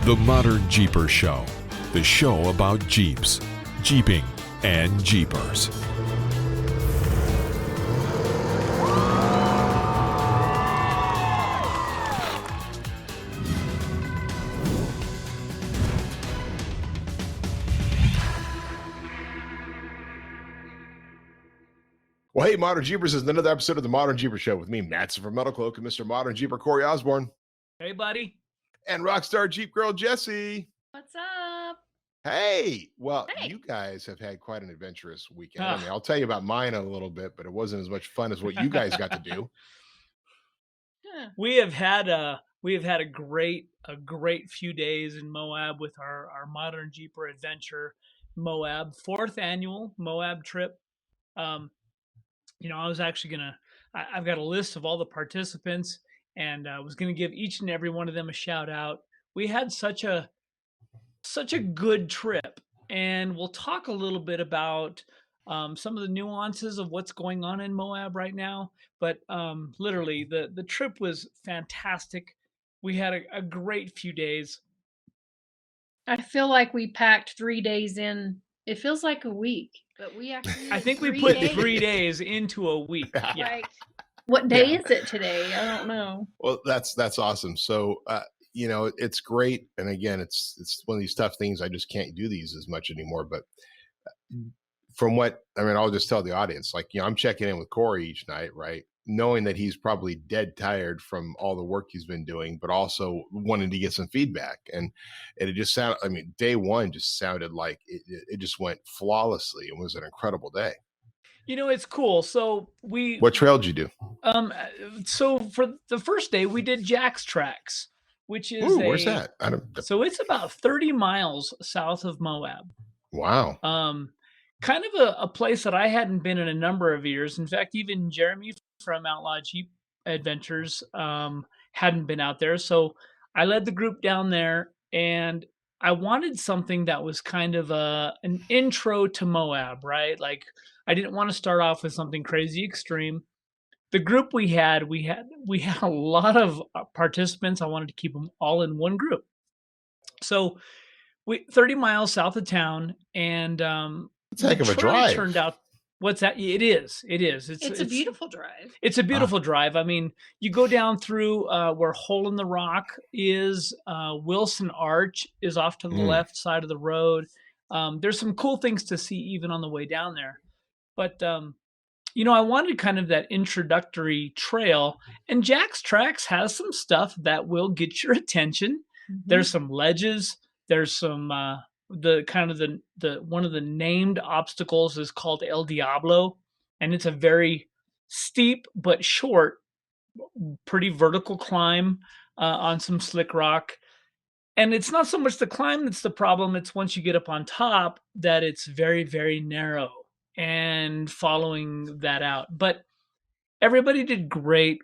The ModernJeeper Show, the show about Jeeps, Jeeping, and Jeepers. Well, hey, Modern Jeepers, this is another episode of the ModernJeeper Show with me, Matson from Metalcloak, and Mr. Modern Jeeper, Corey Osborne. Hey, buddy. And Rockstar Jeep Girl, Jessy. What's up? Hey, well, Hey. You guys have had quite an adventurous weekend. I mean, I'll tell you about mine in a little bit, but it wasn't as much fun as what you guys got to do. We have had a great few days in Moab with our ModernJeeper Adventure Moab 4th annual Moab trip. I was actually I've got a list of all the participants, and I was gonna give each and every one of them a shout out. We had such a good trip, and we'll talk a little bit about some of the nuances of what's going on in Moab right now. But literally, the trip was fantastic. We had a great few days. I feel like we packed 3 days in. It feels like a week, but we actually. I think we put 3 days into a week. Yeah. Like, what day is it today? I don't know. Well, that's awesome. So, it's great. And again, it's one of these tough things. I just can't do these as much anymore. But I'll just tell the audience, I'm checking in with Corey each night, right? Knowing that he's probably dead tired from all the work he's been doing, but also wanting to get some feedback. And it just sounded, day one just sounded like it just went flawlessly. It was an incredible day. It's cool. So what trail did you do? So for the first day we did Jack's Tracks, which is where's that? So it's about 30 miles south of Moab. Wow. Kind of a place that I hadn't been in a number of years. In fact, even Jeremy from Outlaw Jeep Adventures hadn't been out there. So I led the group down there, and I wanted something that was kind of an intro to Moab, right? Like, I didn't want to start off with something crazy extreme. The group we had a lot of participants. I wanted to keep them all in one group. So 30 miles south of town, and it's a heck of a drive. Turned out, what's that? It is. It's a beautiful drive. It's a beautiful drive. I mean, you go down through where Hole in the Rock is. Wilson Arch is off to the left side of the road. There's some cool things to see even on the way down there. But I wanted kind of that introductory trail, and Jack's Tracks has some stuff that will get your attention. Mm-hmm. There's some ledges. There's some the one of the named obstacles is called El Diablo, and it's a very steep but short, pretty vertical climb on some slick rock. And it's not so much the climb that's the problem. It's once you get up on top that it's very, very narrow, and following that out. But everybody did great.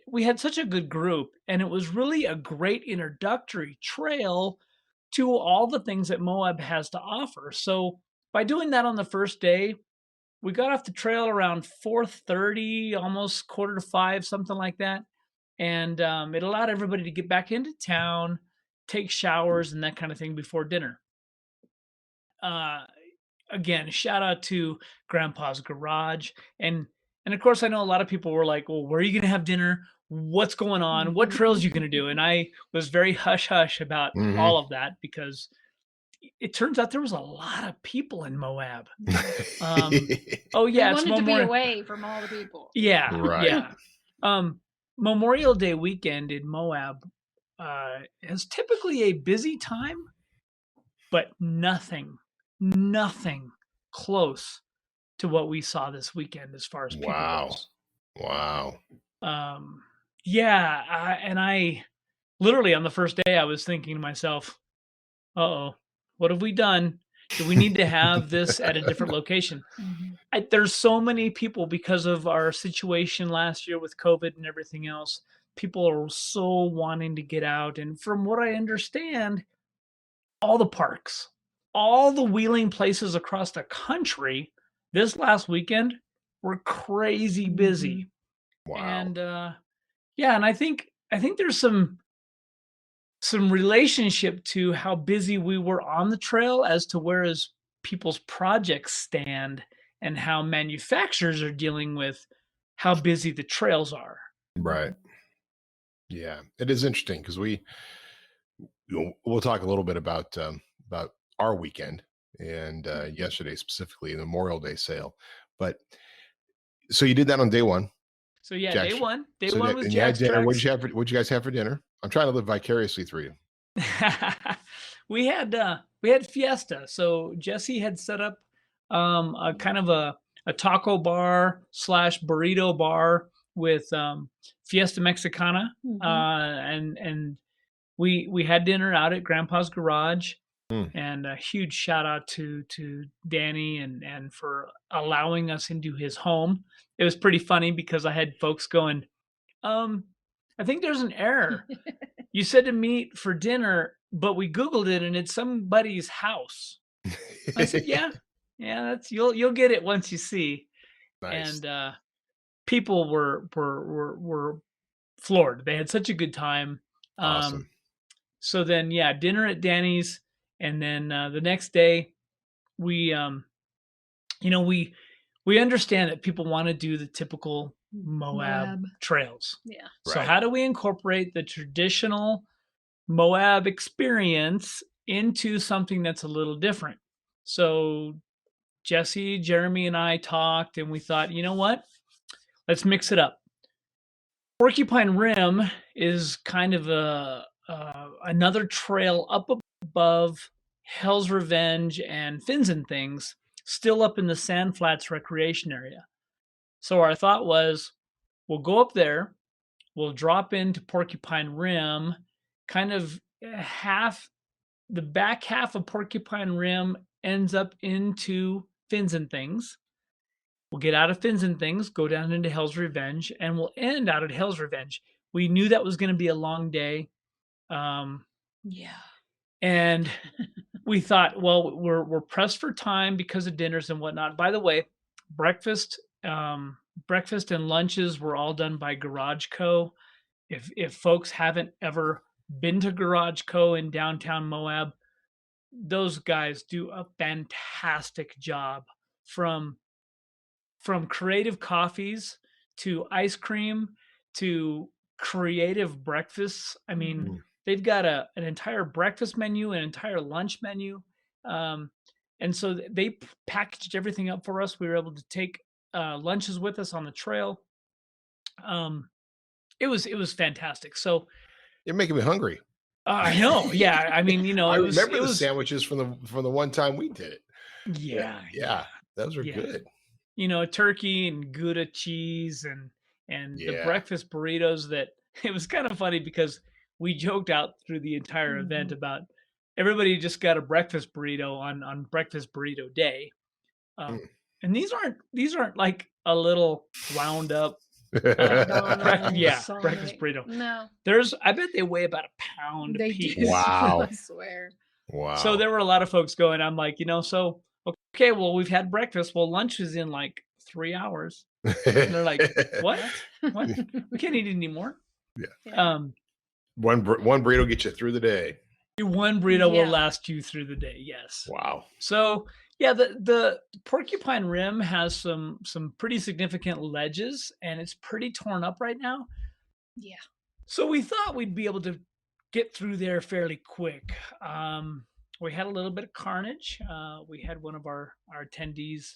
We had such a good group, and it was really a great introductory trail to all the things that Moab has to offer. So by doing that on the first day, we got off the trail around 4:30, almost 4:45, something like that. And it allowed everybody to get back into town, take showers and that kind of thing before dinner. Again, shout out to Grandpa's Garage. And of course, I know a lot of people were like, well, where are you going to have dinner? What's going on? What trails are you going to do? And I was very hush-hush about all of that, because it turns out there was a lot of people in Moab. Oh, yeah. We wanted to be away from all the people. Yeah. Right. Yeah. Memorial Day weekend in Moab is typically a busy time, but nothing close to what we saw this weekend as far as people goes. Wow. And I literally on the first day I was thinking to myself, what have we done? Do we need to have this at a different location? There's so many people, because of our situation last year with COVID and everything else. People are so wanting to get out. And from what I understand, all the parks, all the wheeling places across the country this last weekend were crazy busy. Wow. And and I think there's some some relationship to how busy we were on the trail as to whereas people's projects stand and how manufacturers are dealing with how busy the trails are. Right. Yeah, it is interesting because we'll talk a little bit about our weekend and yesterday specifically the Memorial Day sale. But so you did that on day one. So yeah, Jack's, day one was and you had Jack's dinner. Trucks. What'd you guys have for dinner? I'm trying to live vicariously through you. we had Fiesta. So Jessy had set up a kind of a taco bar / burrito bar with Fiesta Mexicana, and we had dinner out at Grandpa's garage. And a huge shout out to Danny and for allowing us into his home. It was pretty funny because I had folks going, I think there's an error. You said to meet for dinner, but we Googled it and it's somebody's house. I said, yeah, that's you'll get it once you see. Nice. And people were floored. They had such a good time. Awesome. So then, dinner at Danny's. And then the next day, we understand that people want to do the typical Moab trails. Yeah. So how do we incorporate the traditional Moab experience into something that's a little different? So Jessy, Jeremy, and I talked, and we thought, you know what? Let's mix it up. Porcupine Rim is kind of another trail up above Hell's Revenge and Fins and Things, still up in the Sand Flats recreation area. So our thought was, we'll go up there, we'll drop into Porcupine Rim, kind of the back half of Porcupine Rim ends up into Fins and Things. We'll get out of Fins and Things, go down into Hell's Revenge, and we'll end out at Hell's Revenge. We knew that was going to be a long day. And we thought, well, we're pressed for time because of dinners and whatnot. By the way, breakfast and lunches were all done by Garage Co. If folks haven't ever been to Garage Co. in downtown Moab, those guys do a fantastic job from creative coffees to ice cream to creative breakfasts. I mean, they've got an entire breakfast menu, an entire lunch menu. And so they packaged everything up for us. We were able to take lunches with us on the trail. It was fantastic. So you're making me hungry. I know. Yeah. I mean, I remember the sandwiches from the one time we did it. Yeah. Those were good. Turkey and Gouda cheese and the breakfast burritos. That it was kind of funny because we joked out through the entire event about everybody just got a breakfast burrito on breakfast burrito day. And these aren't like a little wound up breakfast burrito. No. I bet they weigh about a pound a piece. Wow. I swear. Wow. So there were a lot of folks going, I'm like, so okay, well, we've had breakfast. Well, lunch is in like 3 hours. And they're like, what? We can't eat anymore. Yeah. One burrito gets you through the day. One burrito will last you through the day. Yes. Wow. So the Porcupine Rim has some pretty significant ledges, and it's pretty torn up right now. Yeah. So we thought we'd be able to get through there fairly quick. We had a little bit of carnage. We had one of our attendees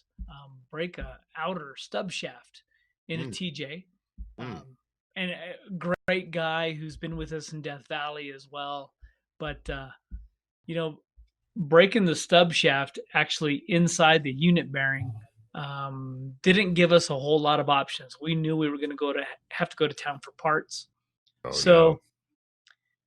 break a outer stub shaft in a TJ. And a great guy who's been with us in Death Valley as well. But, breaking the stub shaft actually inside the unit bearing didn't give us a whole lot of options. We knew we were going to have to go to town for parts. So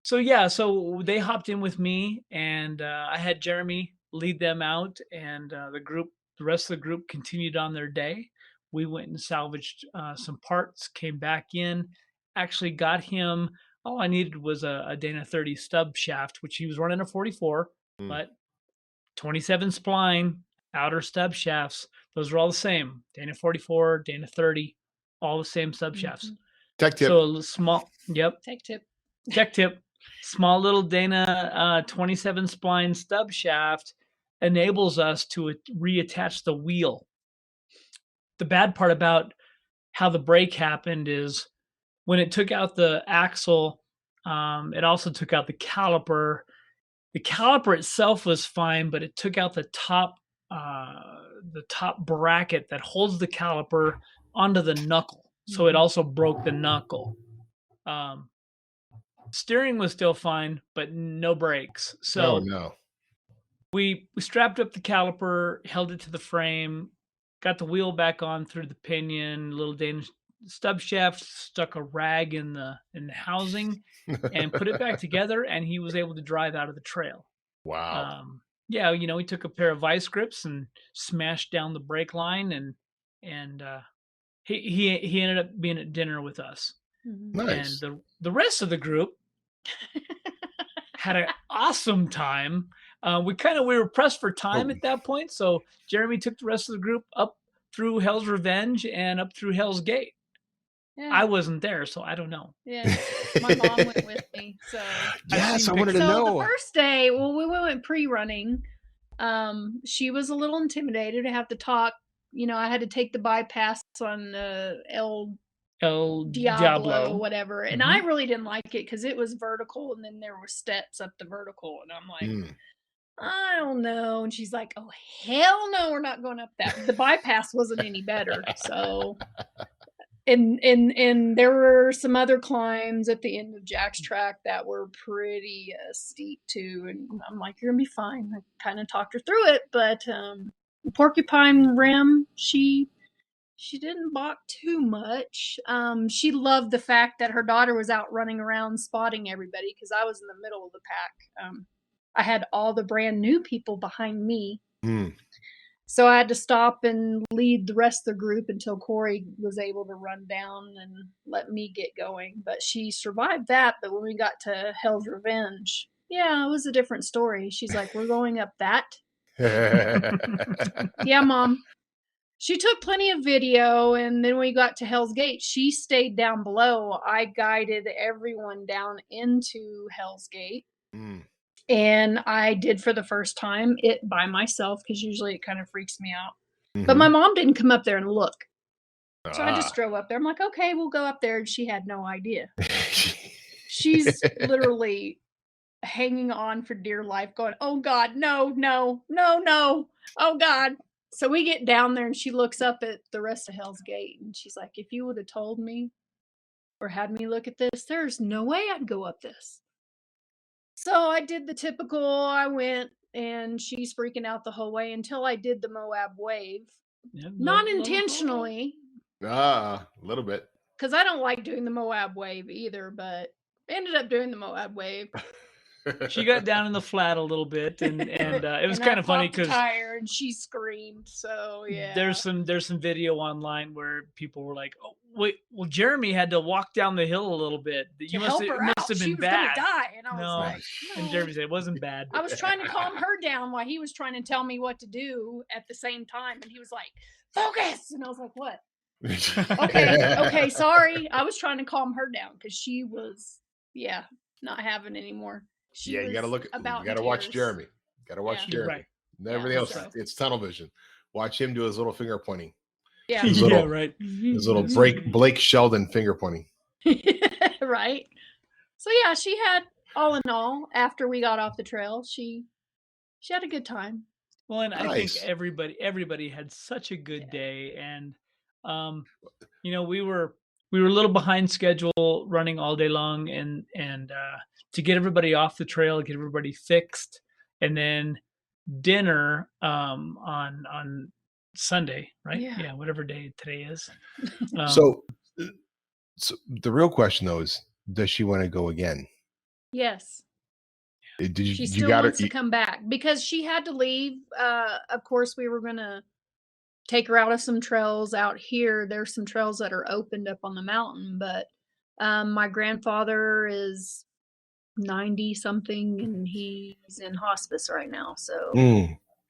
they hopped in with me, and I had Jeremy lead them out, and the rest of the group continued on their day. We went and salvaged some parts, came back in, actually got him. All I needed was a Dana 30 stub shaft, which he was running a 44, but 27 spline, outer stub shafts. Those are all the same. Dana 44, Dana 30, all the same stub shafts. Tech tip. So a little small. Yep. Tech tip. small little Dana 27 spline stub shaft enables us to reattach the wheel. The bad part about how the break happened is when it took out the axle, it also took out the caliper. The caliper itself was fine, but it took out the top bracket that holds the caliper onto the knuckle. So it also broke the knuckle. Steering was still fine, but no brakes. So no. We strapped up the caliper, held it to the frame, got the wheel back on through the pinion, little Danish stub shaft, stuck a rag in the housing, and put it back together. And he was able to drive out of the trail. Wow. Yeah, we took a pair of vice grips and smashed down the brake line, and he ended up being at dinner with us. Nice. And the rest of the group had an awesome time. We were pressed for time at that point, so Jeremy took the rest of the group up through Hell's Revenge and up through Hell's Gate. Yeah. I wasn't there, so I don't know. Yeah, my mom went with me. So yes, I wanted to so know. the first day, well, we went pre-running. She was a little intimidated to have to talk. I had to take the bypass on El Diablo, whatever, and I really didn't like it because it was vertical, and then there were steps up the vertical, and I'm like, I don't know. And she's like, oh hell no, we're not going up that. The bypass wasn't any better, so. And there were some other climbs at the end of Jack's track that were pretty steep too. And I'm like, you're gonna be fine. I kind of talked her through it, but Porcupine Rim, she didn't balk too much. She loved the fact that her daughter was out running around spotting everybody because I was in the middle of the pack. I had all the brand new people behind me. So I had to stop and lead the rest of the group until Corey was able to run down and let me get going. But she survived that. But when we got to Hell's Revenge, yeah, it was a different story. She's like, we're going up that? Yeah, Mom. She took plenty of video, and then when we got to Hell's Gate, she stayed down below. I guided everyone down into Hell's Gate. And I did for the first time it by myself because usually it kind of freaks me out. But my mom didn't come up there and look. So I just drove up there. I'm like, okay, we'll go up there. And she had no idea. She's literally hanging on for dear life going, oh God, no. Oh God. So we get down there and she looks up at the rest of Hell's Gate and she's like, if you would have told me or had me look at this, there's no way I'd go up this. So I did the typical, I went and she's freaking out the whole way until I did the Moab wave. Not intentionally. A little bit. Because I don't like doing the Moab wave either, but ended up doing the Moab wave. She got down in the flat a little bit, and it was kind of funny because tire and she screamed. So yeah, there's some video online where people were like, "Oh wait, well Jeremy had to walk down the hill a little bit. You must have been bad." Die, and I was like, no. And Jeremy said it wasn't bad. I was trying to calm her down while he was trying to tell me what to do at the same time, and he was like, "Focus," and I was like, "What?" okay, sorry. I was trying to calm her down because she was, not having it anymore. You gotta look. You gotta watch Jeremy. Gotta watch Jeremy. Right. And everything else, it's tunnel vision. Watch him do his little finger pointing. Yeah, his little, right. His little Blake Sheldon finger pointing. Right. So yeah, she had all in all. After we got off the trail, she had a good time. Well, and nice. I think everybody had such a good day, and we were a little behind schedule running all day long, and to get everybody off the trail, get everybody fixed, and then dinner on Sunday, right? Yeah, whatever day today is. So the real question though is, does she want to go again? Yes. She still wants to come back because she had to leave. Of course, we were gonna take her out of some trails out here. There's some trails that are opened up on the mountain, but my grandfather is 90 something and he's in hospice right now. So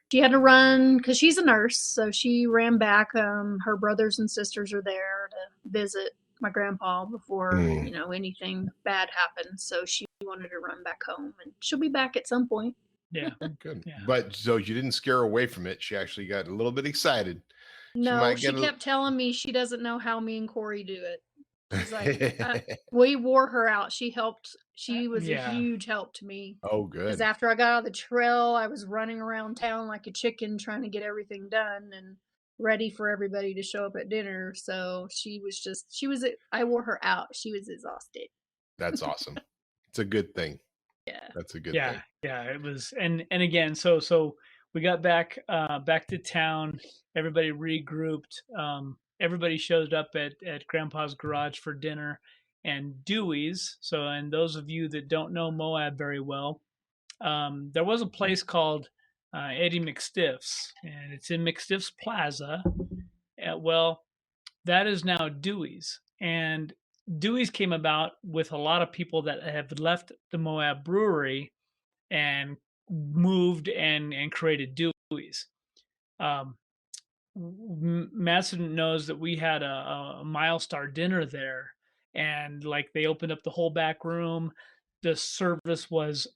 she had to run because she's a nurse. So she ran back. Her brothers and sisters are there to visit my grandpa before, anything bad happened. So she wanted to run back home, and she'll be back at some point. Yeah. Good. Yeah. But so you didn't scare her away from it. She actually got a little bit excited. No, she kept telling me she doesn't know how me and Corey do it. She's like, we wore her out. She helped. She was a huge help to me. Oh, good. Because after I got out of the trail, I was running around town like a chicken trying to get everything done and ready for everybody to show up at dinner. So I wore her out. She was exhausted. That's awesome. It's a good thing. Yeah. That's a good thing. Yeah, it was. And again, so we got back to town. Everybody regrouped. Everybody showed up at Grandpa's garage for dinner and Dewey's. So, and those of you that don't know Moab very well, there was a place called Eddie McStiff's, and it's in McStiff's Plaza. Well, that is now Dewey's, and Dewey's came about with a lot of people that have left the Moab Brewery and moved and created Dewey's. Matson knows that we had a Milestar dinner there, and like they opened up the whole back room. The service was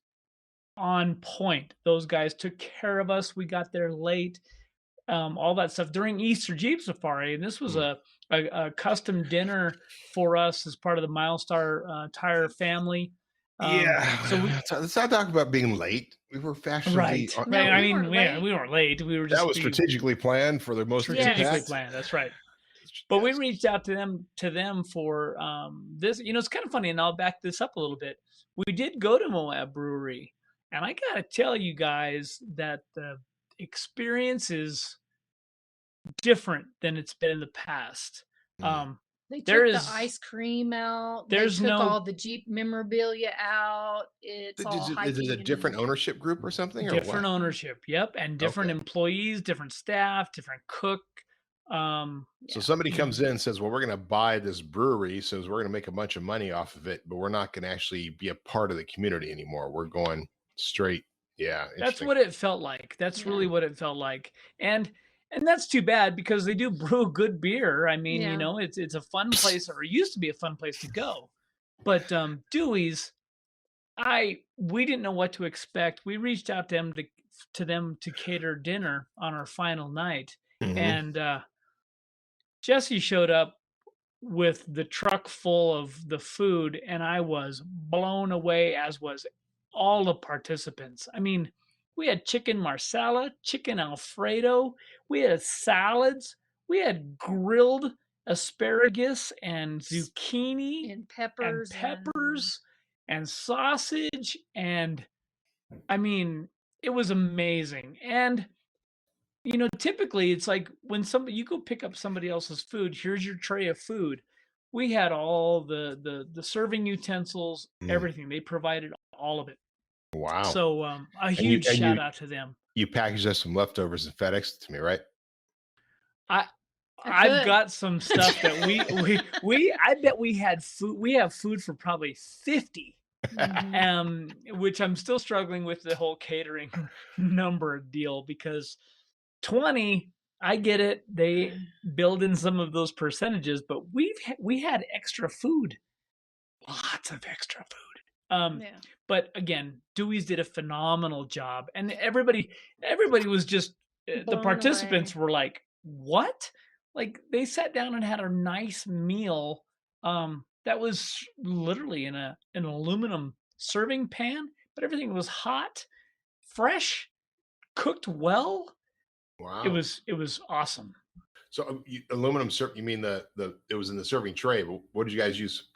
on point. Those guys took care of us. We got there late. All that stuff during Easter Jeep Safari, and this was a custom dinner for us as part of the Milestar Tire family. So let's not talk about being late. We were fashionably right. I mean, we weren't late. We were just that was strategically planned for the most strategically planned. That's right. But we reached out to them for this. It's kind of funny, and I'll back this up a little bit. We did go to Moab Brewery, and I gotta tell you guys that the experience is different than it's been in the past. They took the ice cream out. They took all the Jeep memorabilia out. It's is it a different ownership group or something? Different ownership, yep, and different employees, different staff, different cook. So somebody comes in and says, well, we're going to buy this brewery, so we're going to make a bunch of money off of it, but we're not going to actually be a part of the community anymore. We're going straight. Yeah. That's what it felt like. That's really what it felt like. And that's too bad, because they do brew good beer. I mean, it's a fun place, or it used to be a fun place to go. But Dewey's, we didn't know what to expect. We reached out to them to cater dinner on our final night. And Jesse showed up with the truck full of the food, and I was blown away, as was all the participants. I mean, we had chicken marsala, chicken Alfredo, we had salads, we had grilled asparagus and zucchini and peppers and sausage, and I mean, it was amazing. And typically it's like when you go pick up somebody else's food, here's your tray of food. We had all the serving utensils, everything. They provided all of it. Wow. So a huge shout out to them. You packaged us some leftovers and FedEx to me, right? I've got some stuff that I bet we had food. We have food for probably 50. Which I'm still struggling with the whole catering number deal, because 20, I get it. They build in some of those percentages, but we had extra food, lots of extra food. But again, Dewey's did a phenomenal job, and everybody was just the participants were like, "What?" Like, they sat down and had a nice meal. That was literally in an aluminum serving pan, but everything was hot, fresh, cooked well. Wow. It was awesome. So aluminum you mean it was in the serving tray, but what did you guys use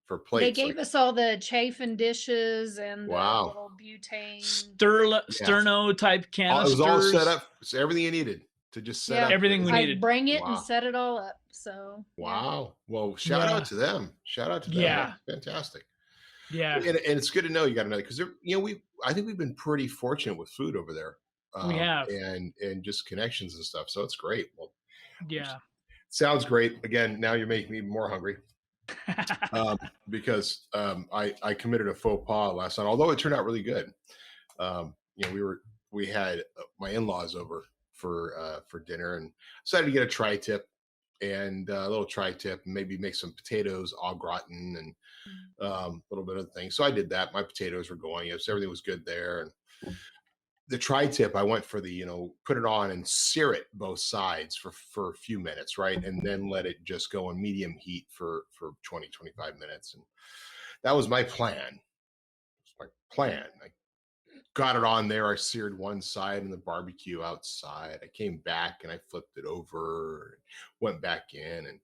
for plates? They gave us all the chafing dishes and the little butane sterno type canisters. It was all set up. So everything you needed to just set up. Everything we needed. I bring it and set it all up. So wow. Well, shout out to them. Shout out to them. Yeah. That's fantastic. Yeah. And it's good to know you got another, because I think we've been pretty fortunate with food over there. We have. And just connections and stuff. So it's great. Well, yeah. Sounds great. Again, now you're making me more hungry. Because I committed a faux pas last night, although it turned out really good. We had my in-laws over for dinner, and decided to get a tri-tip, and a little tri-tip, and maybe make some potatoes au gratin and a little bit of things. So I did that. My potatoes were going. So everything was good there. And the tri-tip, I went for the, put it on and sear it both sides for a few minutes, right? And then let it just go on medium heat for 20, 25 minutes. And that was my plan. I got it on there. I seared one side in the barbecue outside. I came back and I flipped it over, went back in, and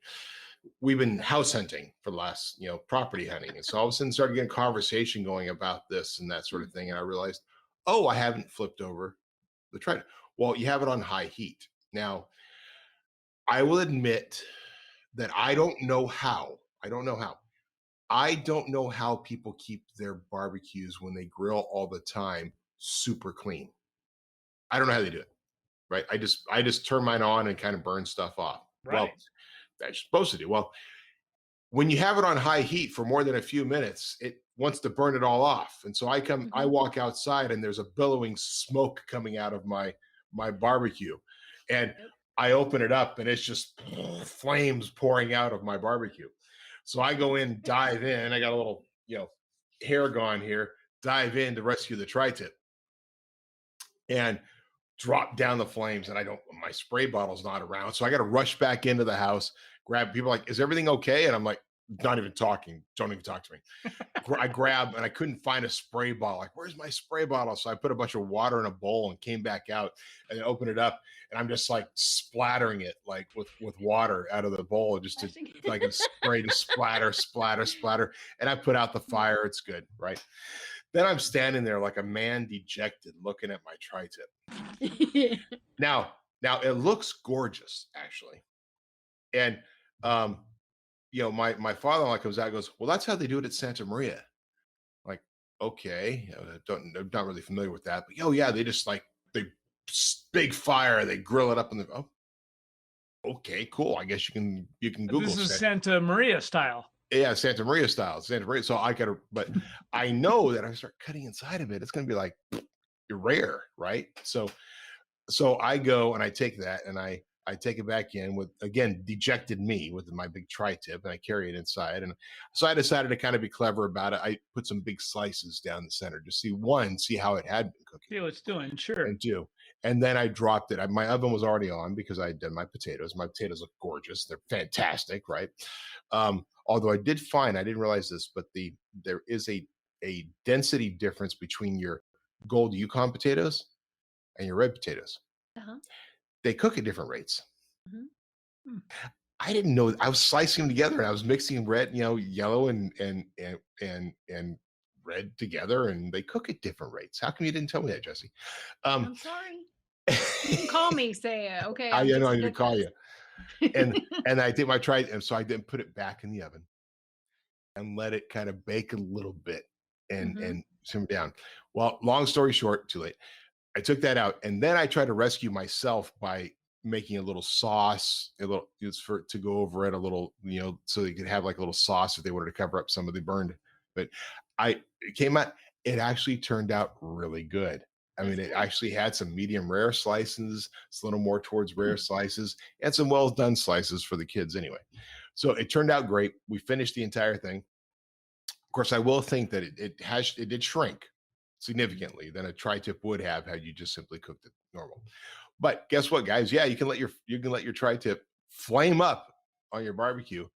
we've been house hunting for the last, property hunting. And so all of a sudden started getting conversation going about this and that sort of thing. And I realized, oh, I haven't flipped over the tri-tip. Well, you have it on high heat. Now, I will admit that I don't know how people keep their barbecues when they grill all the time super clean. I don't know how they do it, right? I just turn mine on and kind of burn stuff off. Right. Well, that's supposed to do. Well, when you have it on high heat for more than a few minutes, it wants to burn it all off. And so I walk outside and there's a billowing smoke coming out of my barbecue. And I open it up and it's just flames pouring out of my barbecue. So I go in, dive in. I got a little, hair gone here, dive in to rescue the tri-tip and drop down the flames. And my spray bottle's not around. So I got to rush back into the house, grab people like, is everything okay? And I'm like, not even talking. Don't even talk to me. I grabbed and I couldn't find a spray bottle. Like, where's my spray bottle? So I put a bunch of water in a bowl and came back out and then opened it up. And I'm just like splattering it like with water out of the bowl, just to like a spray to splatter. And I put out the fire. It's good, right? Then I'm standing there like a man dejected, looking at my tri-tip. Now it looks gorgeous, actually. And my father-in-law comes out and goes, well, that's how they do it at Santa Maria. Like, okay, I'm not really familiar with that, but yeah, they just like big fire, they grill it up in the okay, cool. I guess you can Google this is Santa Maria style. Yeah, Santa Maria style. Santa Maria. So but I know that I start cutting inside of it, it's gonna be like rare, right? So I go and I take that and I take it back in with, again, dejected me with my big tri-tip, and I carry it inside. And so I decided to kind of be clever about it. I put some big slices down the center to see how it had been cooking. See what it's doing, sure. And then I dropped it. My oven was already on because I had done my potatoes. My potatoes look gorgeous. They're fantastic, right? Although I didn't realize this, but there is a density difference between your gold Yukon potatoes and your red potatoes. They cook at different rates. I didn't know. I was slicing them together and I was mixing red, yellow and red together, and they cook at different rates. How come you didn't tell me that, Jesse? I'm sorry. You can call me, say it. Okay. I know I need to call you. And I did my try, and so I didn't put it back in the oven and let it kind of bake a little bit and simmer down. Well, long story short, too late. I took that out, and then I tried to rescue myself by making a little sauce, to go over it a little, so they could have like a little sauce if they wanted to cover up some of the burned. But it came out, it actually turned out really good. I mean, it actually had some medium rare slices, it's a little more towards rare slices, and some well done slices for the kids anyway. So it turned out great. We finished the entire thing. Of course, I will think that it did shrink significantly than a tri-tip would have had you just simply cooked it normal. But guess what, guys? Yeah, you can let your tri-tip flame up on your barbecue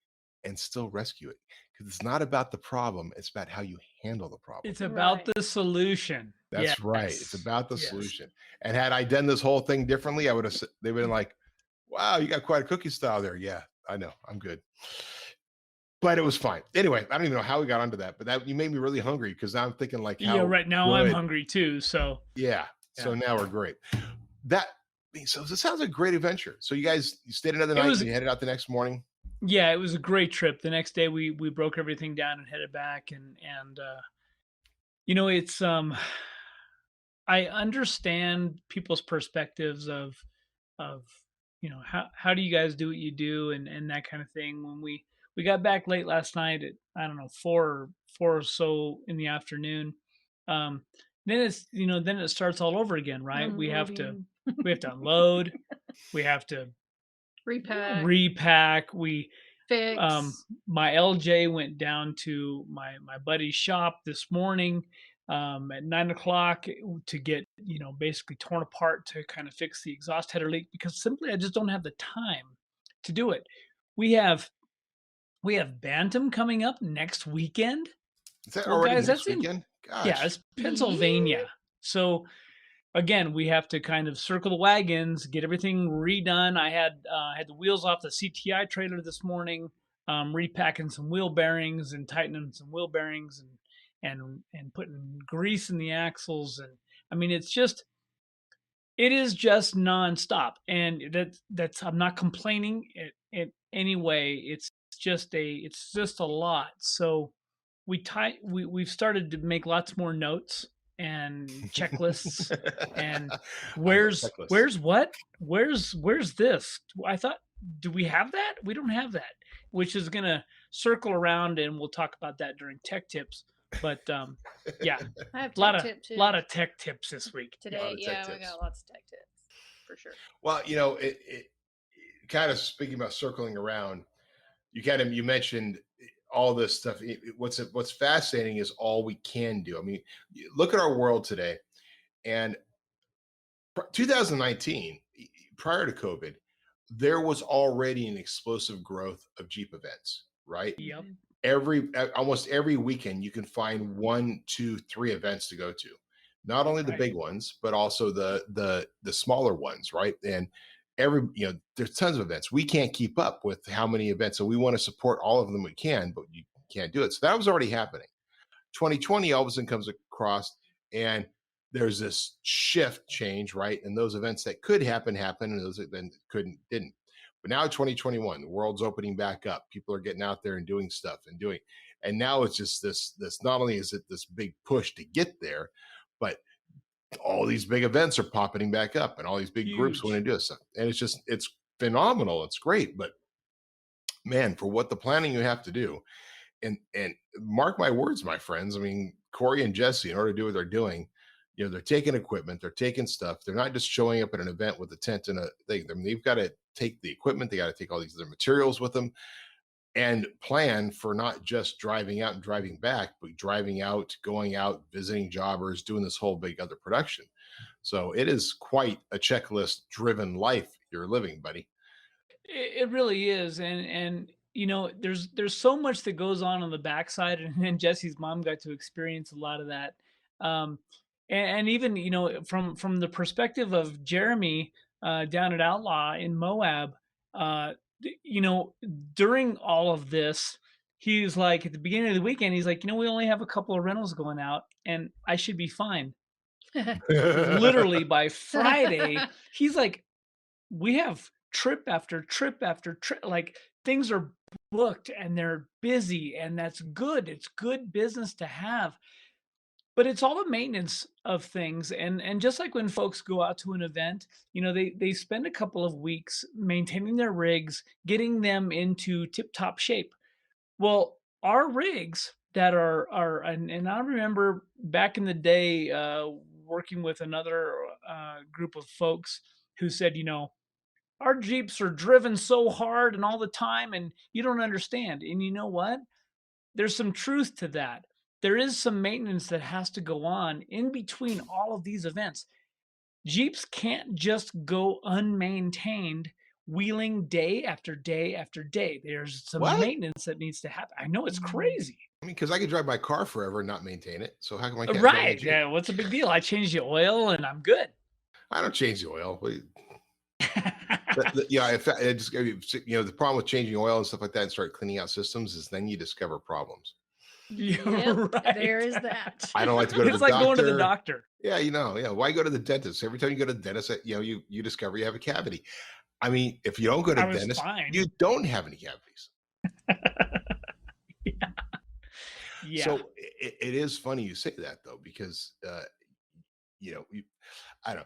and still rescue it, because it's not about the problem, it's about how you handle the problem. It's about the solution. That's right. It's about the solution. And had I done this whole thing differently, they would have been like, wow, you got quite a cookie style there. Yeah, I know, I'm good. But it was fine. Anyway, I don't even know how we got onto that, but you made me really hungry, because now I'm thinking like, right now I'm hungry too. So so now we're great. So it sounds like a great adventure. So you stayed another night and you headed out the next morning. Yeah, it was a great trip. The next day we broke everything down and headed back, and it's I understand people's perspectives of how do you guys do what you do and that kind of thing. When we got back late last night at, I don't know, 4 or so in the afternoon, then then it starts all over again, right? We have to unload, we have to repack. We fix. My LJ went down to my buddy's shop this morning at 9 o'clock to get, basically torn apart to kind of fix the exhaust header leak, because simply I just don't have the time to do it. We have Bantam coming up next weekend. Is that already guys, next weekend? Gosh. Yeah, it's Pennsylvania. Yeah. So again, we have to kind of circle the wagons, get everything redone. I had the wheels off the CTI trailer this morning, repacking some wheel bearings and tightening some wheel bearings and putting grease in the axles. And I mean, it is just nonstop. And that's I'm not complaining in any way. It's just a lot. So we've started to make lots more notes and checklists and where's this? I thought, do we have that? We don't have that, which is gonna circle around, and we'll talk about that during tech tips. But yeah, I have a lot of tech tips this week today. Yeah, we got lots of tech tips for sure. Well, it kind of, speaking about circling around, you mentioned all this stuff. What's fascinating is all we can do. I mean, look at our world today, and 2019, prior to COVID, there was already an explosive growth of Jeep events, right? Yep. Almost every weekend you can find 1, 2, 3 events to go to. Not only the big ones, but also the smaller ones, right? And there's tons of events. We can't keep up with how many events, so we want to support all of them we can, but you can't do it. So that was already happening. 2020 all of a sudden comes across, and there's this shift change, right? And those events that could happen, and those that then didn't. But now 2021, the world's opening back up. People are getting out there and doing stuff and now it's just this, not only is it this big push to get there, but all these big events are popping back up, and all these big groups want to do stuff. And it's phenomenal. It's great. But man, for what the planning you have to do, and mark my words, my friends, I mean, Corey and Jesse, in order to do what they're doing, they're taking equipment, they're taking stuff. They're not just showing up at an event with a tent and a thing. I mean, they've got to take the equipment, they got to take all these other materials with them, and plan for not just driving out and driving back, but driving out, going out, visiting jobbers, doing this whole big other production. So it is quite a checklist driven life you're living, buddy. It really is. And there's so much that goes on the backside, and Jesse's mom got to experience a lot of that. And even, from the perspective of Jeremy down at Outlaw in Moab, during all of this, he's like, at the beginning of the weekend, he's like, we only have a couple of rentals going out and I should be fine. Literally by Friday, he's like, we have trip after trip after trip. Like, things are booked and they're busy, and that's good. It's good business to have. But it's all the maintenance of things. And just like when folks go out to an event, they spend a couple of weeks maintaining their rigs, getting them into tip-top shape. Well, our rigs that and I remember back in the day working with another group of folks who said, our Jeeps are driven so hard and all the time, and you don't understand. And you know what? There's some truth to that. There is some maintenance that has to go on in between all of these events. Jeeps can't just go unmaintained, wheeling day after day after day. There's some maintenance that needs to happen. I know, it's crazy. I mean, because I could drive my car forever and not maintain it. So how come I can't? Right. Yeah. What's the big deal? I change the oil and I'm good. I don't change the oil. The problem with changing oil and stuff like that and start cleaning out systems is then you discover problems. Yep, right. There is that. I don't like to go to the doctor. It's like going to the doctor. Yeah, why go to the dentist? Every time you go to the dentist, you discover you have a cavity. I mean, if you don't go to the dentist, you don't have any cavities. Yeah. So it is funny you say that, though, because I don't know.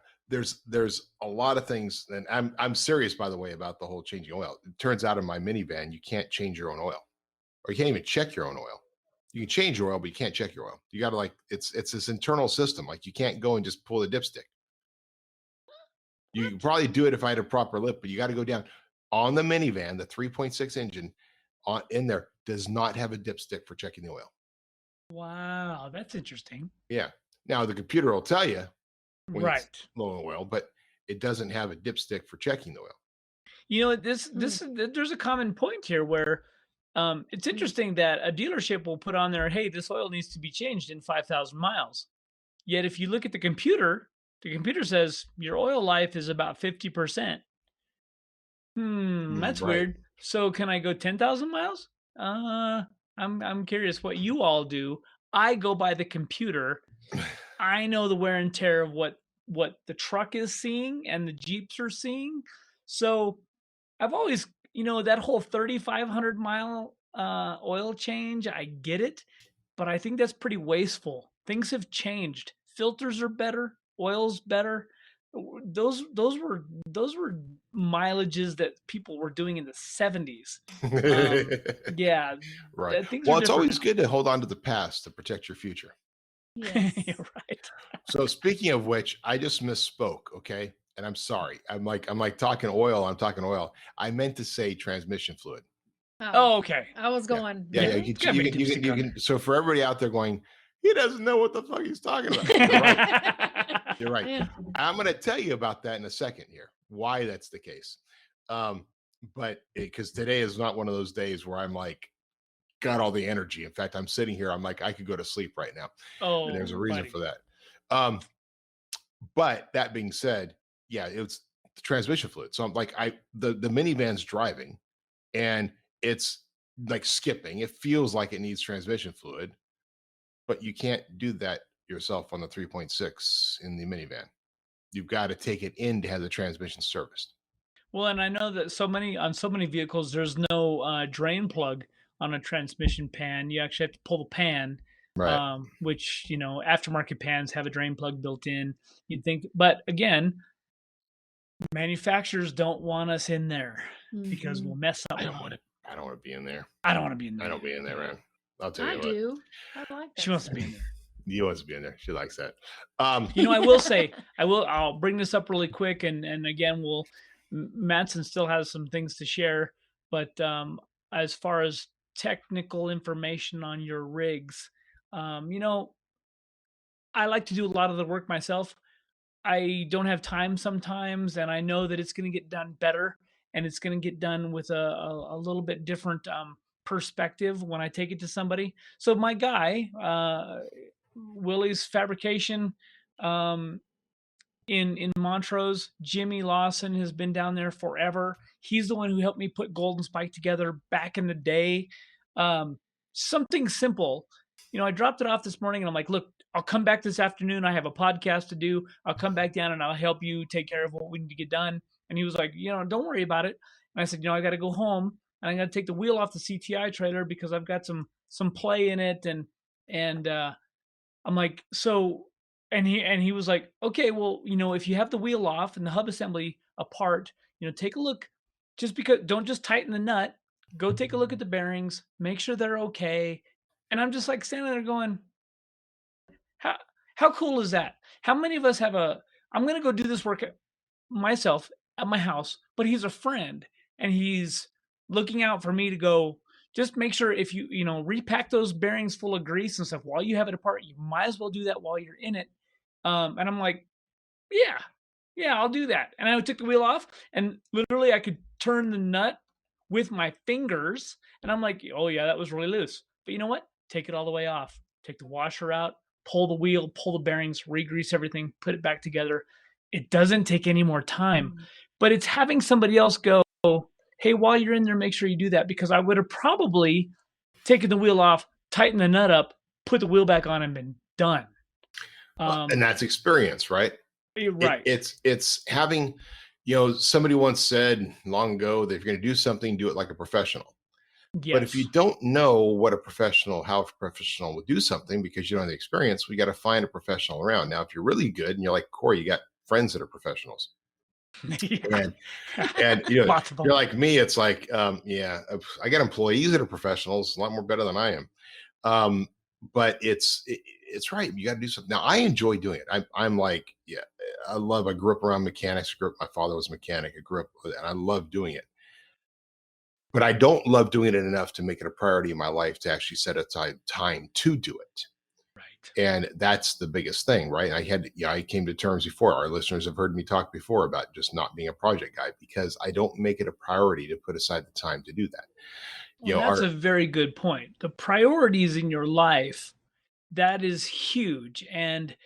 There's a lot of things, and I'm serious, by the way, about the whole changing oil. It turns out in my minivan, you can't change your own oil, or you can't even check your own oil. You can change your oil, but you can't check your oil. You got to it's this internal system. Like, you can't go and just pull the dipstick. You can probably do it if I had a proper lip, but you got to go down. on the minivan, the 3.6 engine in there does not have a dipstick for checking the oil. Wow, that's interesting. Yeah. Now the computer will tell you when Right. it's low in oil, but it doesn't have a dipstick for checking the oil. You know, there's a common point here where it's interesting that a dealership will put on there, hey, this oil needs to be changed in 5,000 miles. Yet if you look at the computer says your oil life is about 50%. That's Right. weird. So can I go 10,000 miles? I'm curious what you all do. I go by the computer. I know the wear and tear of what the truck is seeing and the Jeeps are seeing. So I've always, that whole 3,500 mile oil change, I get it, but I think that's pretty wasteful. Things have changed. Filters are better, oil's better. Those were mileages that people were doing in the 70s. Yeah, Right. things Well, are it's different always now. good to hold on to the past to protect your future. Yes. You're right. So speaking of which, I just misspoke. Okay. And I'm sorry. I'm like talking oil. I'm talking oil. I meant to say transmission fluid. Oh, okay. I was Yeah. going. Yeah. Yeah. Yeah. It's gotta be a dipstick on can. So for everybody out there going, he doesn't know what the fuck he's talking about. You're right. You're right. Yeah. I'm going to tell you about that in a second here, why that's the case. But because today is not one of those days where I'm like, got all the energy. In fact, I'm sitting here, I'm like, I could go to sleep right now. And there's a Oh, reason buddy. for that. But that being said, yeah, it's the transmission fluid. So I'm like, the minivan's driving and it's like skipping. It feels like it needs transmission fluid, but you can't do that yourself on the 3.6 in the minivan. You've got to take it in to have the transmission serviced. Well, and I know that on so many vehicles, there's no drain plug on a transmission pan. You actually have to pull the pan, Right. which aftermarket pans have a drain plug built in. You'd think, but again, manufacturers don't want us in there because we'll mess I something don't up. want to. I don't want to be in there. I don't want to be in there. I don't be in there, man. I'll tell you I what. do. I like that. She wants to be in there. You wants to be in there. She likes that. I will say, I'll bring this up really quick, and again, Matson still has some things to share, but as far as technical information on your rigs, I like to do a lot of the work myself. I don't have time sometimes, and I know that it's going to get done better, and it's going to get done with a little bit different perspective when I take it to somebody. So my guy, Willie's Fabrication, in Montrose, Jimmy Lawson has been down there forever. He's the one who helped me put Golden Spike together back in the day. Something simple. I dropped it off this morning and I'm like, look, I'll come back this afternoon. I have a podcast to do. I'll come back down and I'll help you take care of what we need to get done. And he was like, don't worry about it. And I said, I got to go home and I got to take the wheel off the CTI trailer because I've got some play in it. And I'm like, so, and he was like, okay, well, if you have the wheel off and the hub assembly apart, take a look. Just because, don't just tighten the nut. Go take a look at the bearings. Make sure they're okay. And I'm just like standing there going, how cool is that? How many of us have I'm going to go do this work myself at my house, but he's a friend and he's looking out for me to go, just make sure if you repack those bearings full of grease and stuff while you have it apart, you might as well do that while you're in it. And I'm like, yeah, I'll do that. And I took the wheel off and literally I could turn the nut with my fingers. And I'm like, oh yeah, that was really loose. But you know what? Take it all the way off. Take the washer out, pull the wheel, pull the bearings, re-grease everything, put it back together. It doesn't take any more time, but it's having somebody else go, hey, while you're in there, make sure you do that, because I would have probably taken the wheel off, tightened the nut up, put the wheel back on and been done. And that's experience, right? Right. It's having, somebody once said long ago that if you're going to do something, do it like a professional. Yes. But if you don't know how a professional would do something because you don't have the experience, we got to find a professional around. Now, if you're really good and you're like Corey, you got friends that are professionals. Yeah. And Lots of them. you're like me, it's like, I got employees that are professionals, a lot more better than I am. But it's right. You got to do something. Now, I enjoy doing it. I'm like, I grew up around mechanics. My father was a mechanic. I grew up with it, and I love doing it. but I don't love doing it enough to make it a priority in my life to actually set aside time to do it. Right. And that's the biggest thing, right? I came to terms before. Our listeners have heard me talk before about just not being a project guy because I don't make it a priority to put aside the time to do that. Well, that's a very good point. The priorities in your life, that is huge. And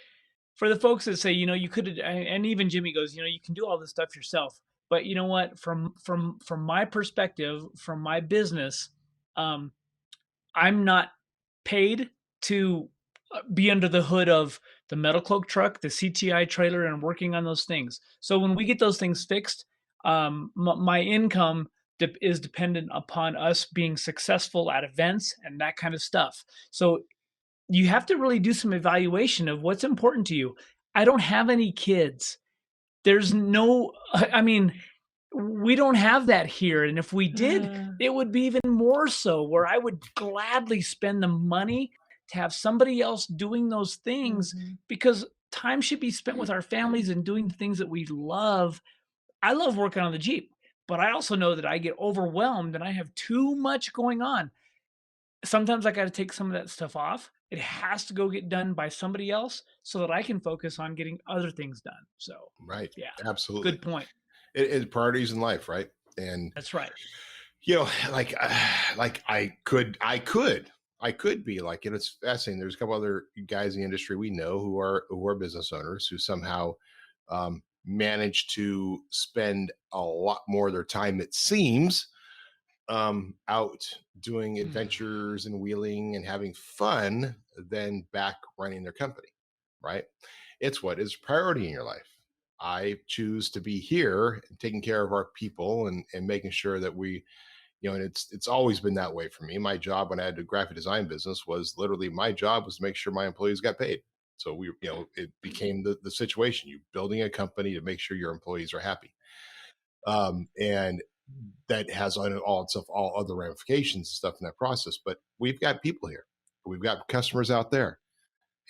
for the folks that say, you could, and even Jimmy goes, you can do all this stuff yourself. But you know what? From my perspective, from my business, I'm not paid to be under the hood of the Metalcloak truck, the CTI trailer, and working on those things. So when we get those things fixed, my income is dependent upon us being successful at events and that kind of stuff. So you have to really do some evaluation of what's important to you. I don't have any kids. There's no, we don't have that here. And if we did, it would be even more so, where I would gladly spend the money to have somebody else doing those things, because time should be spent with our families and doing the things that we love. I love working on the Jeep, but I also know that I get overwhelmed and I have too much going on. Sometimes I got to take some of that stuff off. It has to go get done by somebody else so that I can focus on getting other things done. So, right. Yeah, Absolutely. good point. It's priorities in life, right? And that's right. Like I could be like, it's fascinating. There's a couple other guys in the industry we know who are business owners who somehow manage to spend a lot more of their time, it seems, out doing adventures and wheeling and having fun than back running their company, right? It's what is priority in your life. I choose to be here taking care of our people and making sure that we, and it's always been that way for me. My job when I had a graphic design business was literally, my job was to make sure my employees got paid. So it became the situation. You building a company to make sure your employees are happy. And that has all other ramifications and stuff in that process. But we've got people here. We've got customers out there.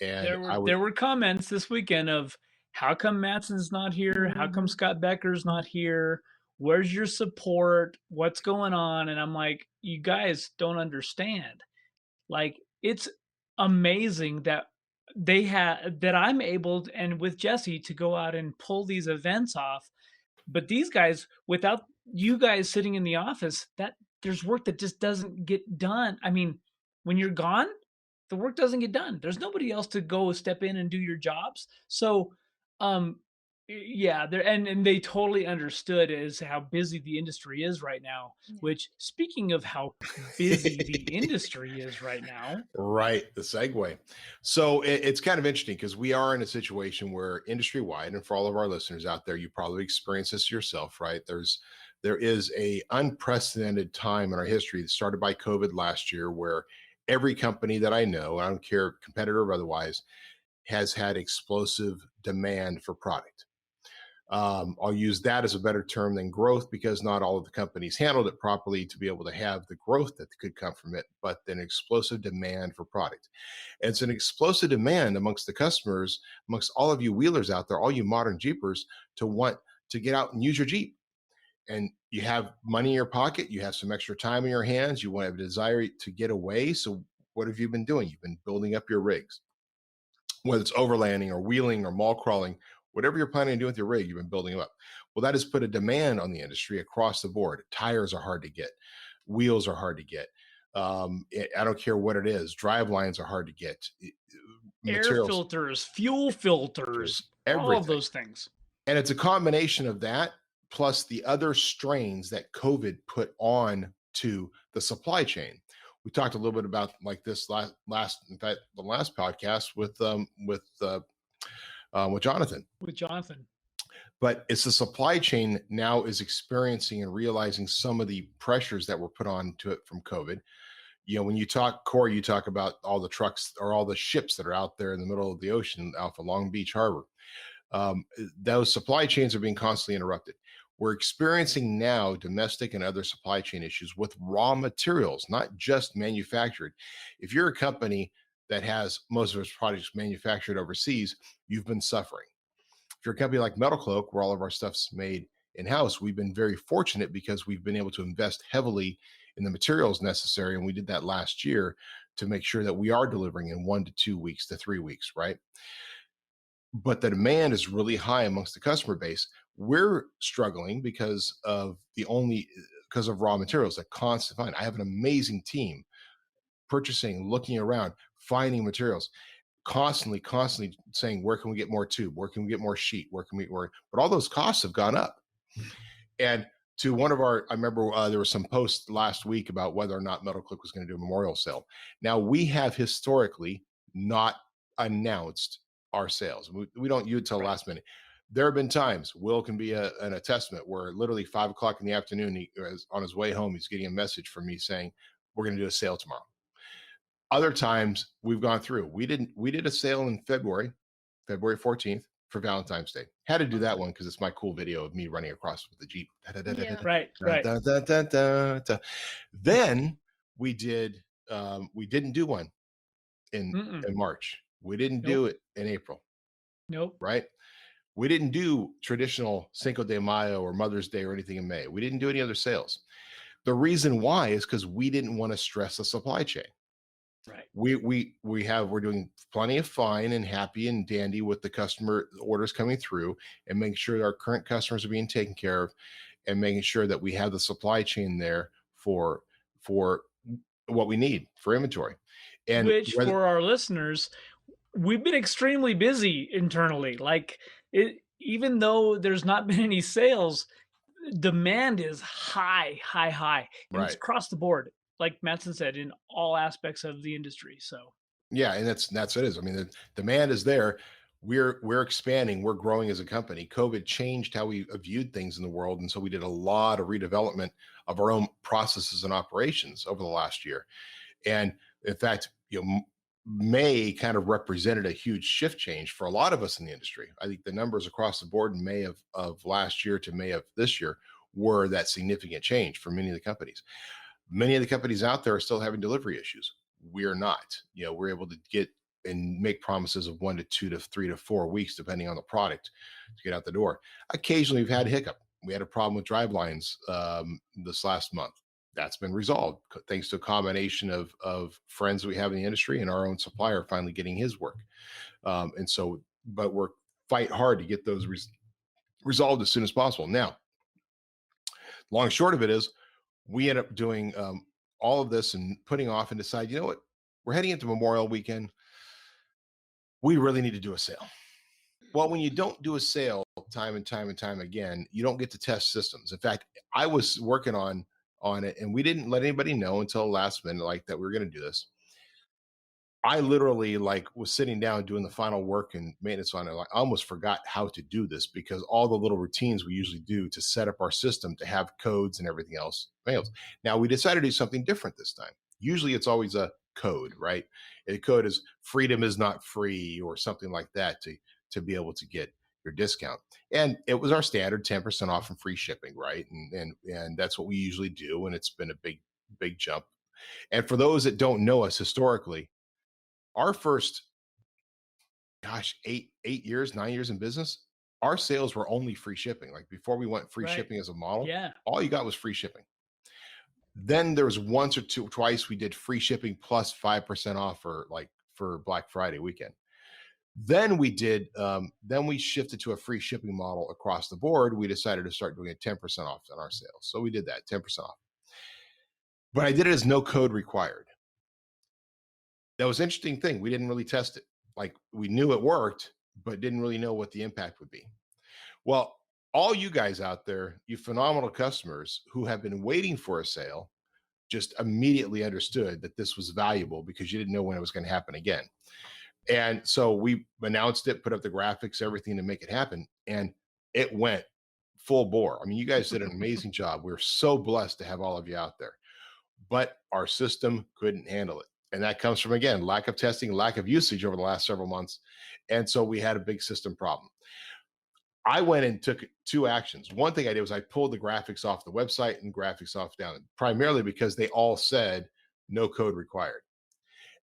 And there were comments this weekend of, how come Matson's not here? How come Scott Becker's not here? Where's your support? What's going on? And I'm like, you guys don't understand. Like, it's amazing that that I'm able and with Jessy to go out and pull these events off. But these guys, without you guys sitting in the office, that there's work that just doesn't get done. I mean, when you're gone, the work doesn't get done. There's nobody else to go step in and do your jobs. So, yeah, and they totally understood as how busy the industry is right now. Yeah. Which, speaking of how busy the industry is right now, right, the segue. So it's kind of interesting because we are in a situation where industry wide, and for all of our listeners out there, you probably experienced this yourself, right? There is a unprecedented time in our history that started by COVID last year, where every company that I know, I don't care, competitor or otherwise, has had explosive demand for product. I'll use that as a better term than growth, because not all of the companies handled it properly to be able to have the growth that could come from it, but an explosive demand for product. And it's an explosive demand amongst the customers, amongst all of you wheelers out there, all you modern Jeepers, to want to get out and use your Jeep. And you have money in your pocket, you have some extra time in your hands, you want to have a desire to get away. So what have you been doing? You've been building up your rigs, whether it's overlanding or wheeling or mall crawling, whatever you're planning to do with your rig, you've been building them up. Well, that has put a demand on the industry across the board. Tires are hard to get. Wheels are hard to get. I don't care what it is. Drive lines are hard to get. Air filters, fuel filters, everything. All of those things. And it's a combination of that plus the other strains that COVID put on to the supply chain. We talked a little bit about like this in fact, the last podcast with Jonathan. With Jonathan. But it's the supply chain now is experiencing and realizing some of the pressures that were put on to it from COVID. When you talk, Corey, you talk about all the trucks or all the ships that are out there in the middle of the ocean off of Long Beach Harbor. Those supply chains are being constantly interrupted. We're experiencing now domestic and other supply chain issues with raw materials, not just manufactured. If you're a company that has most of its products manufactured overseas, you've been suffering. If you're a company like Metalcloak, where all of our stuff's made in-house, we've been very fortunate because we've been able to invest heavily in the materials necessary. And we did that last year to make sure that we are delivering in 1 to 2 weeks to 3 weeks, right? But the demand is really high amongst the customer base. We're struggling because of raw materials, that constant find. I have an amazing team purchasing, looking around, finding materials, constantly saying, where can we get more tube? Where can we get more sheet? Where can we work? But all those costs have gone up. And to one of our, I remember there was some posts last week about whether or not Metalcloak was going to do a memorial sale. Now, we have historically not announced our sales. We don't do it till the last minute. There have been times, Will can be an testament, where literally 5 o'clock in the afternoon, he was on his way home, he's getting a message from me saying, we're going to do a sale tomorrow. Other times we've gone through. We did a sale in February 14th for Valentine's Day. Had to do that one because it's my cool video of me running across with the Jeep. Yeah. Right. Then we didn't do one in March. We didn't do it in April. Nope. Right? We didn't do traditional Cinco de Mayo or Mother's Day or anything in May. We didn't do any other sales. The reason why is because we didn't want to stress the supply chain. Right. We're doing plenty of fine and happy and dandy with the customer orders coming through, and making sure our current customers are being taken care of, and making sure that we have the supply chain there for what we need for inventory. And which, for our listeners, we've been extremely busy internally. Like, even though there's not been any sales, demand is high. And it's across the board, like Matson said, in all aspects of the industry. So yeah, and that's what it is. I mean, the demand is there. We're expanding, we're growing as a company. COVID changed how we viewed things in the world, and so we did a lot of redevelopment of our own processes and operations over the last year. And in fact, May kind of represented a huge shift change for a lot of us in the industry. I think the numbers across the board in May of last year to May of this year were that significant change for many of the companies. Many of the companies out there are still having delivery issues. We're not. We're able to get and make promises of 1 to 2 to 3 to 4 weeks, depending on the product, to get out the door. Occasionally, we've had a hiccup. We had a problem with drive lines this last month. That's been resolved thanks to a combination of friends we have in the industry and our own supplier finally getting his work. But we're fight hard to get those resolved as soon as possible. Now, long and short of it is, we end up doing all of this and putting off and decide, you know what, we're heading into Memorial Weekend. We really need to do a sale. Well, when you don't do a sale time and time again, you don't get to test systems. In fact, I was working on it, and we didn't let anybody know until last minute, like, that we were going to do this. I literally was sitting down doing the final work and maintenance on it. I almost forgot how to do this because all the little routines we usually do to set up our system to have codes and everything else fails. Now we decided to do something different this time. Usually it's always a code, right? A code is freedom is not free or something like that to be able to get your discount. And it was our standard 10% off and free shipping, right? And that's what we usually do. And it's been a big jump. And for those that don't know us historically, our first, 9 years in business, our sales were only free shipping. Like, before we went free shipping as a model, all you got was free shipping. Then there was once or twice we did free shipping plus 5% off for Black Friday weekend. Then we shifted to a free shipping model across the board. We decided to start doing a 10% off on our sales. So we did that 10% off. But I did it as no code required. That was an interesting thing. We didn't really test it. Like, we knew it worked, but didn't really know what the impact would be. Well, all you guys out there, you phenomenal customers who have been waiting for a sale, just immediately understood that this was valuable because you didn't know when it was going to happen again. And so we announced it, put up the graphics, everything to make it happen. And it went full bore. I mean, you guys did an amazing job. We're so blessed to have all of you out there. But our system couldn't handle it. And that comes from, again, lack of testing, lack of usage over the last several months. And so we had a big system problem. I went and took 2 actions. One thing I did was I pulled the graphics off the website and graphics off down, primarily because they all said no code required.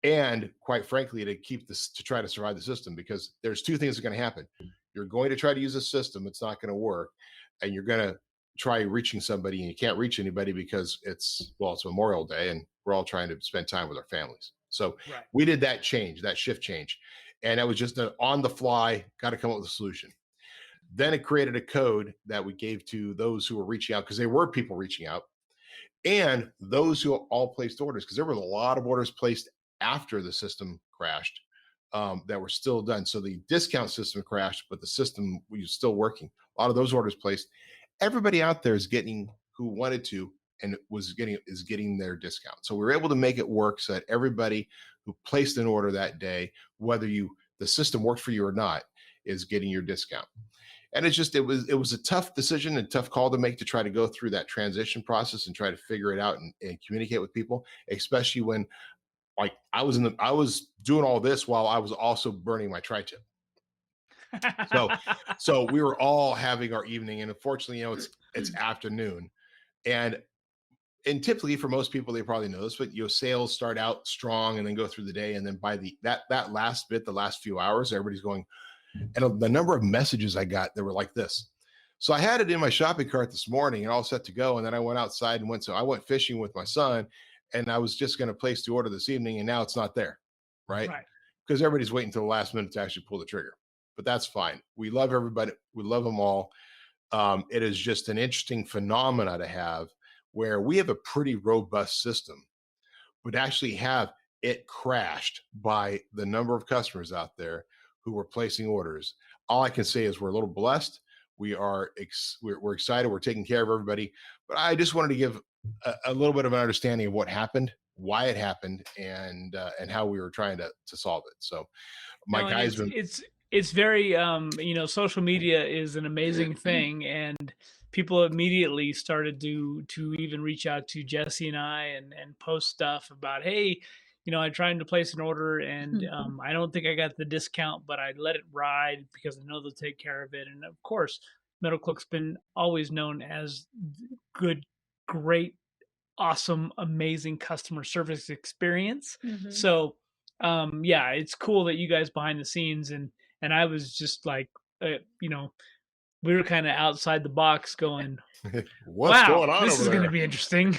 And quite frankly, to try to survive the system, because there's 2 things that are going to happen. You're going to try to use a system. It's not going to work. and you're going to try reaching somebody and you can't reach anybody because it's Memorial Day and we're all trying to spend time with our families. So Right. we did that shift change. And it was just an on the fly, got to come up with a solution. Then it created a code that we gave to those who were reaching out, because there were people reaching out, and those who all placed orders, because there were a lot of orders placed after the system crashed that were still done. So the discount system crashed, but the system was still working. A lot of those orders placed. Everybody out there is getting, who wanted to and is getting their discount. So we were able to make it work so that everybody who placed an order that day, whether the system worked for you or not, is getting your discount. And it was a tough decision and tough call to make, to try to go through that transition process and try to figure it out and communicate with people, especially when, like, I was doing all this while I was also burning my tri-tip. So we were all having our evening, and unfortunately, it's afternoon, and typically for most people, they probably know this, but sales start out strong and then go through the day, and then by that last bit, the last few hours, everybody's going. And the number of messages I got that were like this. So I had it in my shopping cart this morning and all set to go. And then I went outside and I went fishing with my son, and I was just going to place the order this evening, and now it's not there. Right. Because everybody's waiting until the last minute to actually pull the trigger. But that's fine. We love everybody. We love them all. It is just an interesting phenomena to have, where we have a pretty robust system, but actually have it crashed by the number of customers out there who were placing orders. All I can say is we're a little blessed. We're excited. We're taking care of everybody. But I just wanted to give a little bit of an understanding of what happened, why it happened, and how we were trying to solve it. So it's very social media is an amazing thing, and people immediately started to even reach out to Jessy and I and post stuff about, hey, I'm trying to place an order, and I don't think I got the discount, but I let it ride because I know they'll take care of it. And of course, Metalcloak's been always known as good, great, awesome, amazing customer service experience. Mm-hmm. So, it's cool that you guys behind the scenes, and I was just like, we were kind of outside the box going, what's going on? This is going to be interesting.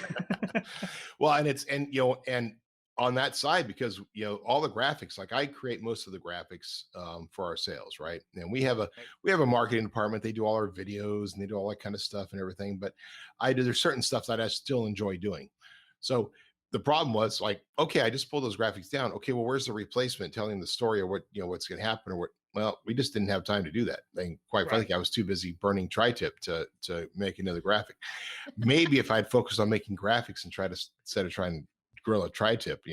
Well, and on that side, because all the graphics, like I create most of the graphics for our sales, right? And we have a marketing department. They do all our videos and they do all that kind of stuff and everything. But there's certain stuff that I still enjoy doing. So the problem was, like, okay, I just pulled those graphics down. Okay, well, where's the replacement telling the story or what what's going to happen or what? Well, we just didn't have time to do that. And quite frankly, I was too busy burning tri-tip to make another graphic. Maybe if I'd focused on making graphics and instead of trying to grill a tri-tip,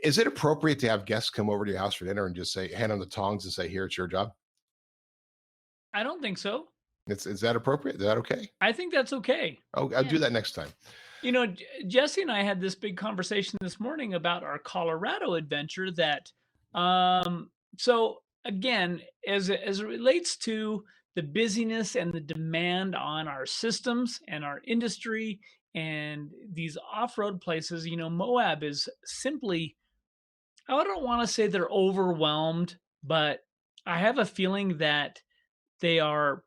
is it appropriate to have guests come over to your house for dinner and just hand them the tongs and say, here, it's your job? I don't think so. Is that appropriate? Is that okay? I think that's okay. Oh, I'll do that next time. Jessy and I had this big conversation this morning about our Colorado adventure that, so again, as it relates to the busyness and the demand on our systems and our industry and these off-road places, Moab is simply, I don't want to say they're overwhelmed, but I have a feeling that they're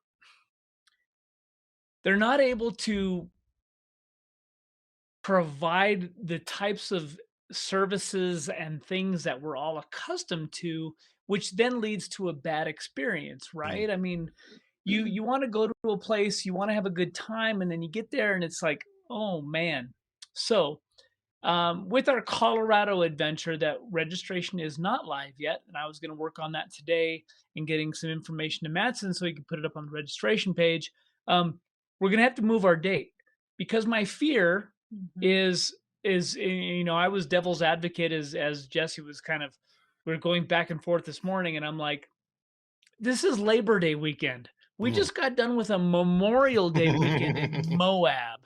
not able to provide the types of services and things that we're all accustomed to, which then leads to a bad experience, right? I mean, you want to go to a place, you want to have a good time, and then you get there and it's like, oh man. So with our Colorado adventure, that registration is not live yet, and I was going to work on that today and getting some information to Matson so he could put it up on the registration page. We're going to have to move our date, because my fear is I was devil's advocate as Jessy was we were going back and forth this morning, and I'm like, this is Labor Day weekend. We just got done with a Memorial Day weekend in Moab.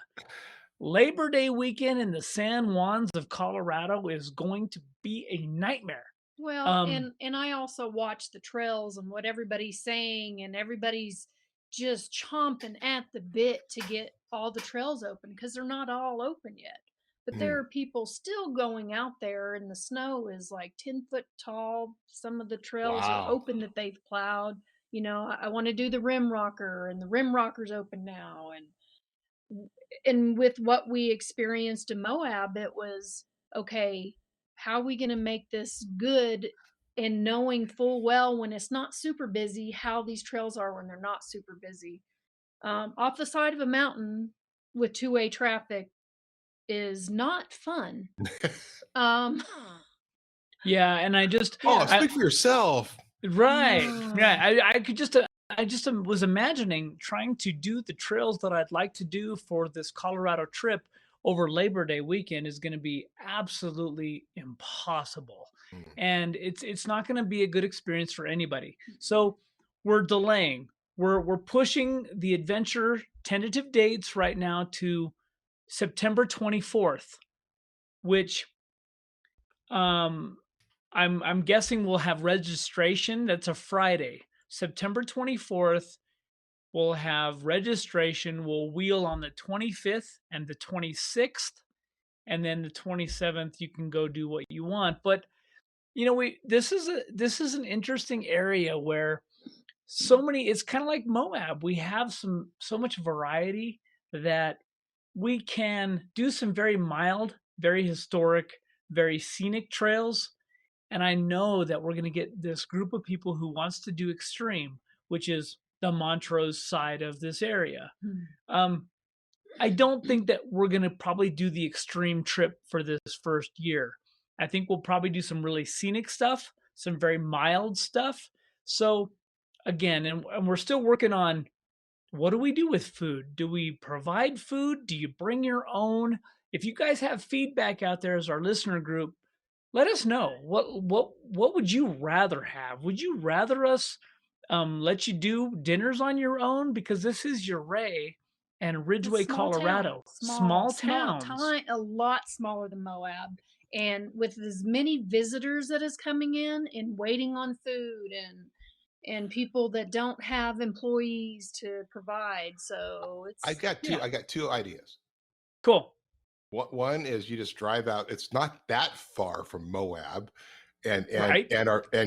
Labor Day weekend in the San Juans of Colorado is going to be a nightmare. Well, and I also watch the trails and what everybody's saying, and everybody's just chomping at the bit to get all the trails open, because they're not all open yet. But there are people still going out there, and the snow is like 10 foot tall. Some of the trails are open that they've plowed. you know, I want to do the rim rocker, and the rim rocker's open now. And with what we experienced in Moab, it was, okay, how are we going to make this good? And knowing full well when it's not super busy, how these trails are when they're not super busy. Off the side of a mountain with two-way traffic is not fun. Yeah, and I just speak for yourself. Right. No. Yeah, I could just I just was imagining trying to do the trails that I'd like to do for this Colorado trip over Labor Day weekend is going to be absolutely impossible. And it's not going to be a good experience for anybody. So we're delaying. We're pushing the adventure tentative dates right now to September 24th, which I'm guessing we'll have registration. That's a Friday. September 24th, we'll have registration. We'll wheel on the 25th and the 26th. And then the 27th, you can go do what you want. But you know, this is an interesting area where it's kind of like Moab. We have so much variety that we can do some very mild, very historic, very scenic trails. And I know that we're going to get this group of people who wants to do extreme, which is the Montrose side of this area. I don't think that we're going to probably do the extreme trip for this first year. I think we'll probably do some really scenic stuff, some very mild stuff. So again, and we're still working on, what do we do with food? Do we provide food? Do you bring your own? If you guys have feedback out there as our listener group, let us know. What would you rather have? Would you rather us let you do dinners on your own? Because this is Uray and Ridgway, Colorado. Small towns. A lot smaller than Moab. And with as many visitors that is coming in and waiting on food and people that don't have employees to provide. So it's I got two ideas. Cool. One is you just drive out. It's not that far from Moab and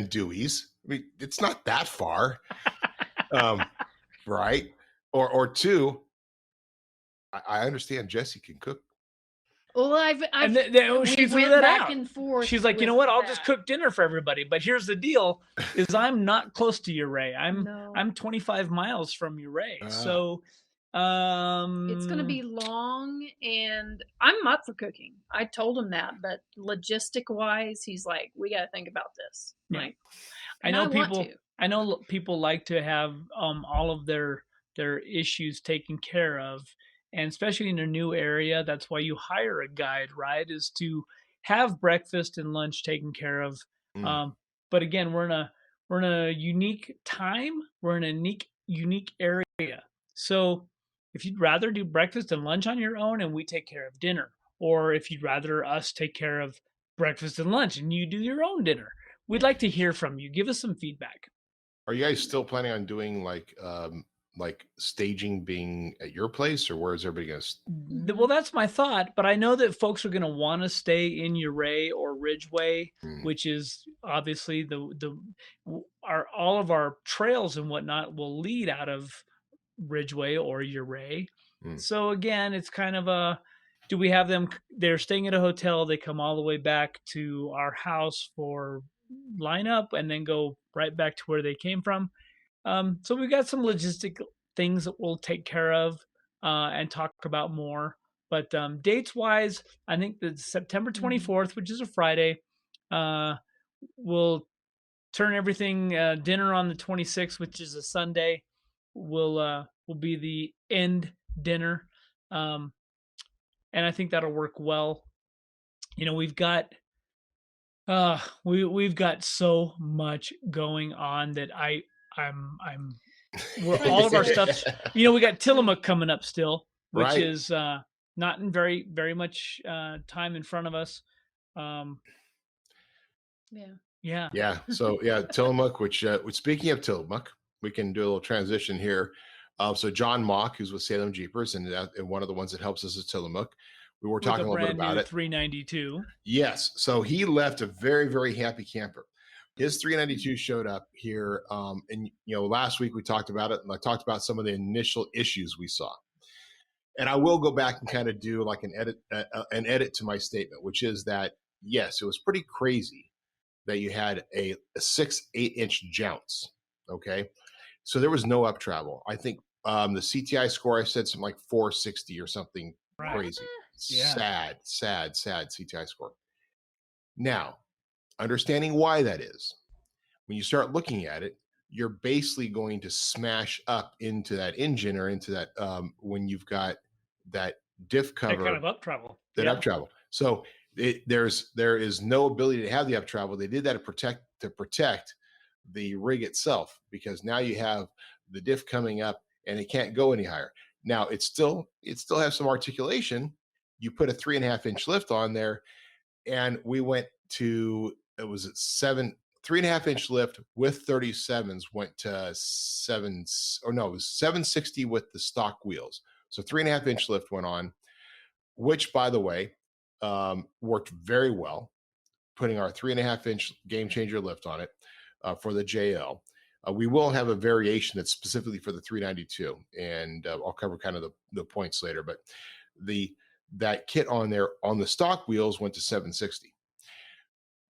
Dewey's. I mean, it's not that far. Right. Or two, I understand Jessy can cook. Well, she threw went that back out. and forth. She's like, you know what? I'll just cook dinner for everybody. But here's the deal: is I'm not close to Uray. I'm 25 miles from Uray. So it's going to be long, and I'm up for cooking. I told him that, but logistic wise, he's like, we got to think about this. Yeah. Like, I know people like to have all of their issues taken care of. And especially in a new area, that's why you hire a guide, right? Is to have breakfast and lunch taken care of. But again, we're in a unique time. We're in a unique area. So if you'd rather do breakfast and lunch on your own and we take care of dinner, or if you'd rather us take care of breakfast and lunch and you do your own dinner, we'd like to hear from you. Give us some feedback. Are you guys still planning on doing like staging being at your place, or where is everybody going to? Well, that's my thought, but I know that folks are going to want to stay in Uray or Ridgway, which is obviously all of our trails and whatnot will lead out of Ridgway or Uray. So again, it's kind of do we have them? They're staying at a hotel. They come all the way back to our house for lineup and then go right back to where they came from. So we've got some logistic things that we'll take care of and talk about more. But dates wise, I think that September 24th, which is a Friday, we'll turn everything dinner on the 26th, which is a Sunday. Will be the end dinner, and I think that'll work well. You know, we've got so much going on that all of our stuff. You know, we got Tillamook coming up still, which is not in very, very much time in front of us. Yeah. So Tillamook, which speaking of Tillamook, we can do a little transition here. So John Mock, who's with Salem Jeepers, and one of the ones that helps us is Tillamook. We were talking a little bit about it. 392. Yes. So he left a very, very happy camper. his 392 showed up here. And, last week we talked about it, and I talked about some of the initial issues we saw. And I will go back and kind of do like an edit to my statement, which is that, yes, it was pretty crazy that you had a 8-inch jounce. Okay. So there was no up travel. I think the CTI score, I said something like 460 or something crazy. Yeah. Sad CTI score. Now, understanding why that is, when you start looking at it, you're basically going to smash up into that engine or into that when you've got that diff cover. That kind of up travel. Up travel. So there is no ability to have the up travel. They did that to protect the rig itself, because now you have the diff coming up and it can't go any higher. Now it still has some articulation. You put a 3.5-inch lift on there, and we went to, it was at 3.5-inch lift with 37s went to 760 with the stock wheels. So 3.5-inch lift went on, which, by the way, worked very well, putting our 3.5-inch game changer lift on it for the JL. We will have a variation that's specifically for the 392, and I'll cover kind of the points later. But that kit on there on the stock wheels went to 760.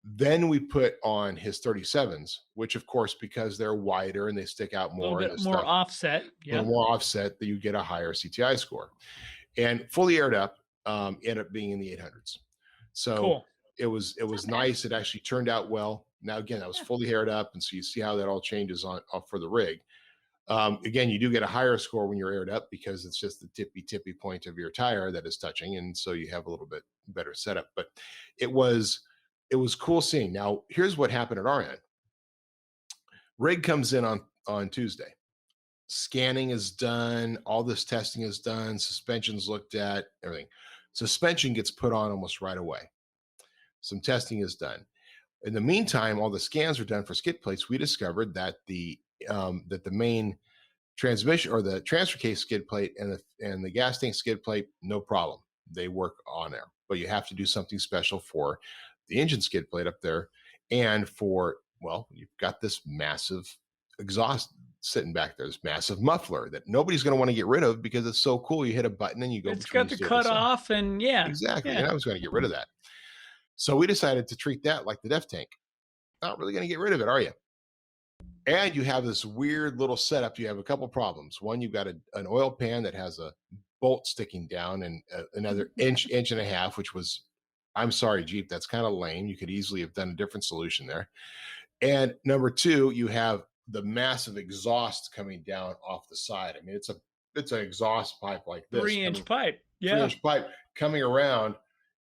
Then we put on his 37s, which, of course, because they're wider and they stick out more, a little bit more offset, that you get a higher CTI score. And fully aired up, ended up being in the 800s. So cool. It was nice. It actually turned out well. Now, again, that was fully aired up, and so you see how that all changes on for the rig. Again, you do get a higher score when you're aired up, because it's just the tippy point of your tire that is touching, and so you have a little bit better setup. But it was cool seeing. Now, here's what happened at our end. Rig comes in on Tuesday. Scanning is done. All this testing is done. Suspension's looked at, everything. Suspension gets put on almost right away. Some testing is done. In the meantime, all the scans are done for skid plates. We discovered that the main transmission or the transfer case skid plate and the gas tank skid plate, no problem. They work on there. But you have to do something special for the engine skid plate up there, and for, well, you've got this massive exhaust sitting back there, this massive muffler that nobody's going to want to get rid of, because it's so cool. You hit a button and you go. It's got the cut off, and exactly. Yeah. And I was going to get rid of that, so we decided to treat that like the DEF tank. Not really going to get rid of it, are you? And you have this weird little setup. You have a couple problems. One, you've got an oil pan that has a bolt sticking down, and another inch and a half, which was, I'm sorry, Jeep, that's kind of lame. You could easily have done a different solution there. And number two, you have the massive exhaust coming down off the side. I mean, it's an exhaust pipe like this. 3-inch pipe. Yeah. 3-inch pipe coming around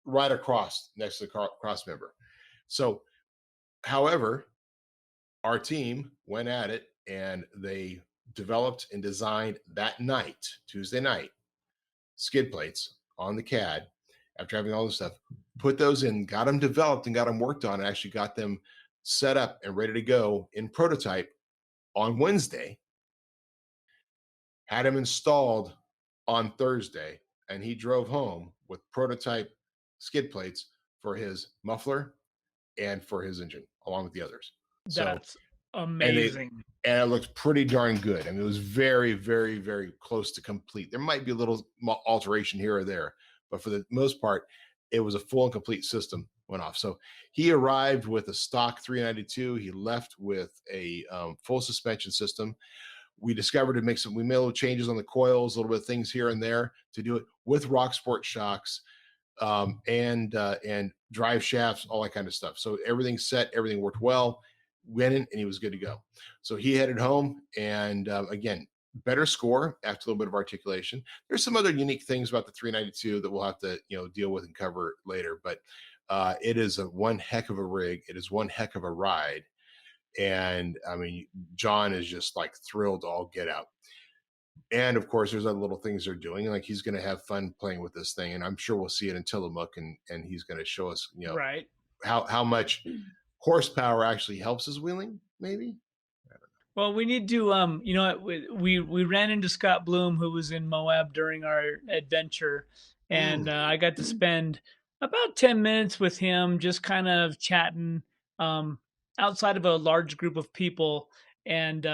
right across next to the cross member. So, however, our team went at it, and they developed and designed that night, Tuesday night, skid plates on the CAD. After having all this stuff, put those in, got them developed and got them worked on, and actually got them set up and ready to go in prototype on Wednesday. Had him installed on Thursday, and he drove home with prototype skid plates for his muffler and for his engine, along with the others. That's amazing. And it looked pretty darn good. I mean, it was very, very, very close to complete. There might be a little alteration here or there, but for the most part, it was a full and complete system went off. So he arrived with a stock 392. He left with a full suspension system. We discovered we made a little changes on the coils, a little bit of things here and there to do it with Rock Sport shocks and drive shafts, all that kind of stuff. So everything's set, everything worked well. Went in, and he was good to go. So he headed home, and again, better score after a little bit of articulation. There's some other unique things about the 392 that we'll have to deal with and cover later, but it is one heck of a rig. It is one heck of a ride, and I mean, John is just like thrilled to all get out. And of course, there's other little things they're doing. Like, he's going to have fun playing with this thing, and I'm sure we'll see it in Tillamook, and he's going to show us, right, how much horsepower actually helps his wheeling, maybe. I don't know. Well, we need to, we ran into Scott Bloom, who was in Moab during our adventure, and I got to spend about 10 minutes with him, just kind of chatting. outside of a large group of people. And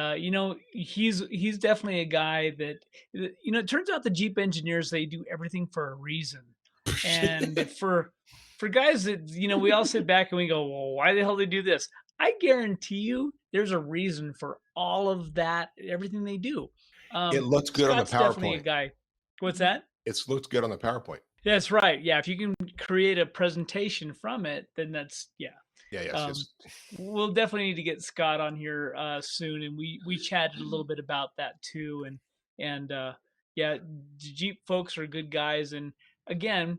he's definitely a guy that it turns out the Jeep engineers, they do everything for a reason. And for guys that we all sit back and we go, well, why the hell they do this? I guarantee you there's a reason for all of that, everything they do. It looks good on the Scott's definitely a PowerPoint. guy. What's that? It's looked good on the PowerPoint. That's right. Yeah, if you can create a presentation from it, then that's Yeah, yes, Um, yes. we'll definitely need to get Scott on here soon, and we chatted a little bit about that too. And yeah, the Jeep folks are good guys, and again,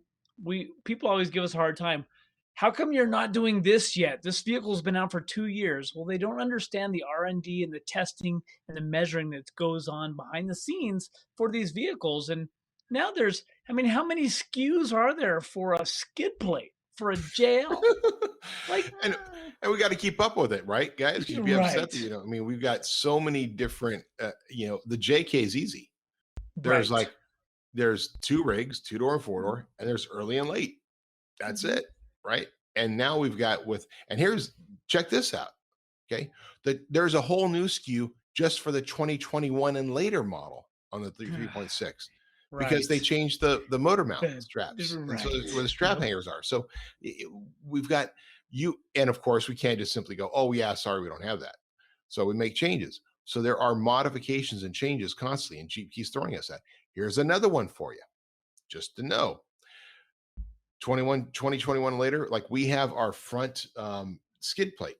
people always give us a hard time. How come you're not doing this yet? This vehicle's been out for 2 years. Well, they don't understand the R&D and the testing and the measuring that goes on behind the scenes for these vehicles. And now I mean, how many SKUs are there for a skid plate, for a JL? Like, and we got to keep up with it, right, guys? Because you'd be upset that, right. I mean, we've got so many different, the JK is easy. There's Right. there's 2 rigs, 2-door and 4-door, and there's early and late. That's it, right? And now we've got check this out, okay? There's a whole new SKU just for the 2021 and later model on the 3.6 because they Right. changed the motor mount The- straps, and so right. where the strap Yep. hangers are. So we've got and of course we can't just simply go, oh yeah, sorry, we don't have that. So we make changes. So there are modifications and changes constantly, and Jeep keeps throwing us that. Here's another one for you, just to know. 2021 later, like we have our front skid plate,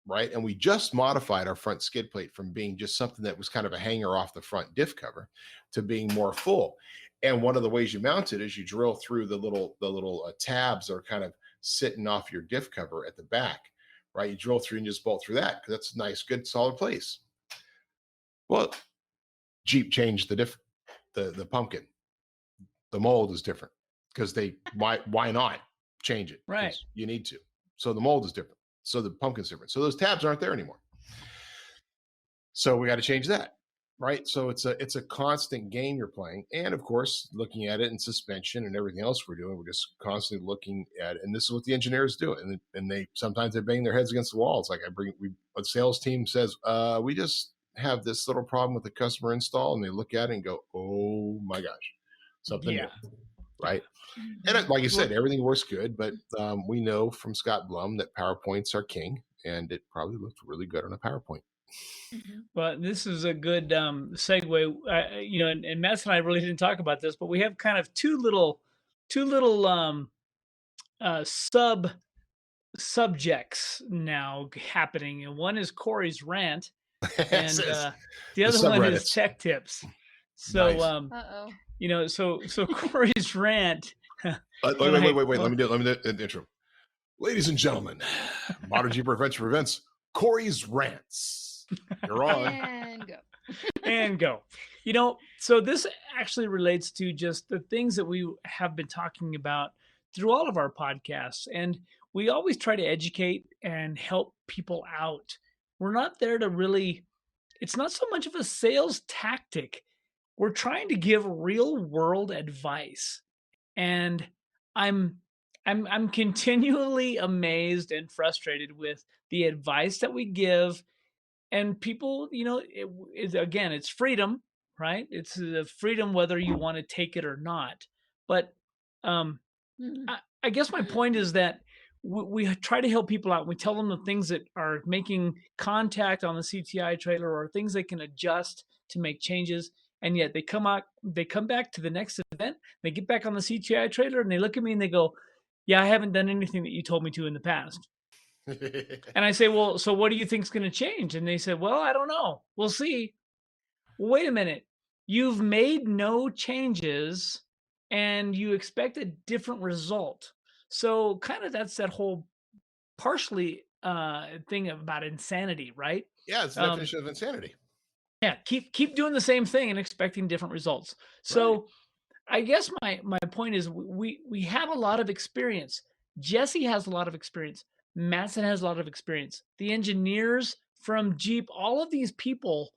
right? And we just modified our front skid plate from being just something that was kind of a hanger off the front diff cover to being more full. And one of the ways you mount it is you drill through the little tabs that are kind of sitting off your diff cover at the back, right? You drill through and just bolt through that because that's a nice, good, solid place. Well, Jeep changed the pumpkin. The mold is different because why not change it? Right. You need to. So the mold is different. So the pumpkin's different. So those tabs aren't there anymore. So we got to change that, right? So it's a constant game you're playing, and of course, looking at it in suspension and everything else we're doing, we're just constantly looking at it. And this is what the engineers do, and they sometimes they bang their heads against the wall. It's like a sales team says, we just have this little problem with the customer install, and they look at it and go, oh my gosh, something new, right? And like I said, everything works good, but we know from Scott Blum that PowerPoints are king, and it probably looked really good on a PowerPoint. Well, this is a good segue. And Matt and I really didn't talk about this, but we have kind of two little subjects now happening, and one is Corey's rant, and the other one is tech tips. So, nice. So Corey's rant. Wait. Let me do the intro. Ladies and gentlemen, Modern Jeeper Adventure presents Corey's rants. You're on. And go. So this actually relates to just the things that we have been talking about through all of our podcasts. And we always try to educate and help people out. We're not there to really, it's not so much of a sales tactic. We're trying to give real world advice. And I'm continually amazed and frustrated with the advice that we give. And people, again, it's freedom, right? It's the freedom whether you want to take it or not. But I guess my point is that we try to help people out. We tell them the things that are making contact on the CTI trailer or things they can adjust to make changes. And yet they come back to the next event, they get back on the CTI trailer and they look at me and they go, yeah, I haven't done anything that you told me to in the past. And I say, well, so what do you think is going to change? And they said, well, I don't know. We'll see. Well, wait a minute. You've made no changes and you expect a different result. So kind of that's that whole partially thing about insanity, right? Yeah, it's the definition of insanity. Yeah, keep doing the same thing and expecting different results. So right. I guess my point is we have a lot of experience. Jessy has a lot of experience. Matson has a lot of experience. The engineers from Jeep, all of these people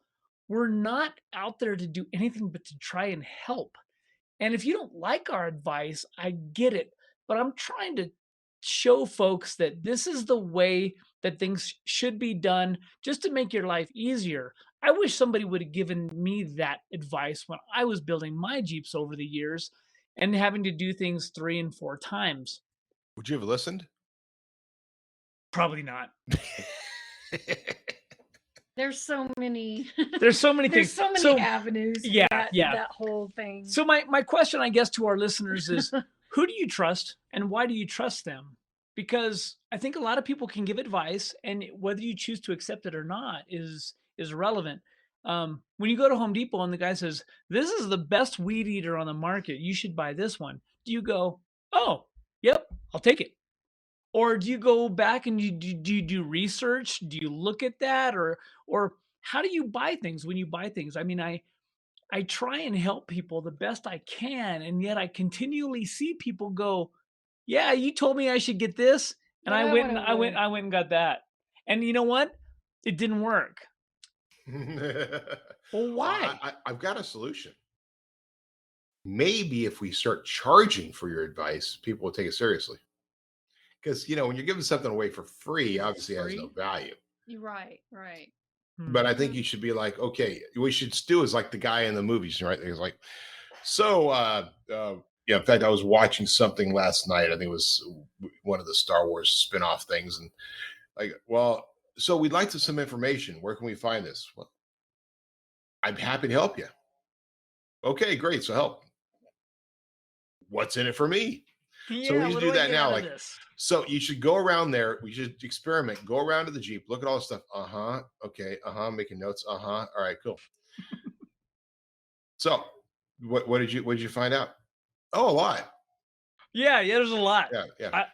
were not out there to do anything but to try and help. And if you don't like our advice, I get it. But I'm trying to show folks that this is the way that things should be done just to make your life easier. I wish somebody would have given me that advice when I was building my Jeeps over the years and having to do things 3 and 4 times. Would you have listened? Probably not. There's so many. There's so many There's things. so many So, avenues. yeah, That whole thing. So my question, I guess, to our listeners is, who do you trust and why do you trust them? Because I think a lot of people can give advice, and whether you choose to accept it or not is irrelevant. When you go to Home Depot and the guy says, "This is the best weed eater on the market. You should buy this one." Do you go, "Oh, yep, I'll take it"? Or do you go back and do you do research? Do you look at that, or how do you buy things when you buy things? I mean, I try and help people the best I can, and yet I continually see people go, "Yeah, you told me I should get this, and But I I went and wanna I went win. I went and got that." And you know what? It didn't work. Well, why? I've got a solution. Maybe if we start charging for your advice, people will take it seriously. Because when you're giving something away for free, obviously it has no Free? value. You're right. Right. But I think Mhm. you should be like, okay, we should do is like the guy in the movies, right? He's like, so yeah, in fact, I was watching something last night. I think it was one of the Star Wars spin-off things. And like, well, so we'd like some information. Where can we find this? Well, I'm happy to help you. Okay, great. So help. What's in it for me? So we Yeah, should what do do I that get now. out of Like, this? so you should go around there. We should experiment. Go around to the Jeep. Look at all the stuff. Okay. Making notes. All right. Cool. So, what did you find out? Oh, a lot. Yeah, there's a lot. Yeah, yeah. I,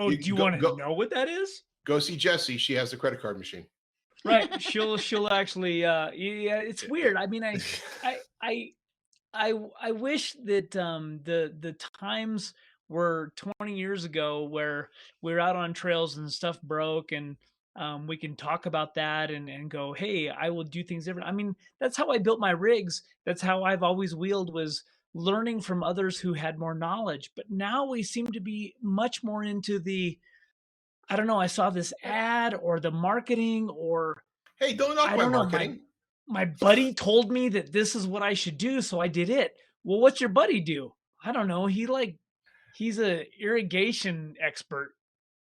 You do you go want to go know what that is? go see Jessy. She has the credit card machine. Right. She'll actually yeah, it's weird. I mean, I I I wish that the times were 20 years ago where we're out on trails and stuff broke, and we can talk about that and go, "Hey, I will do things different." I mean, that's how I built my rigs. That's how I've always wheeled, was learning from others who had more knowledge. But now we seem to be much more into the, I don't know, I saw this ad or the marketing, or Hey, don't knock I my don't know, marketing. my buddy told me that this is what I should do, so I did it. Well, what's your buddy do? I don't know. He's a irrigation expert.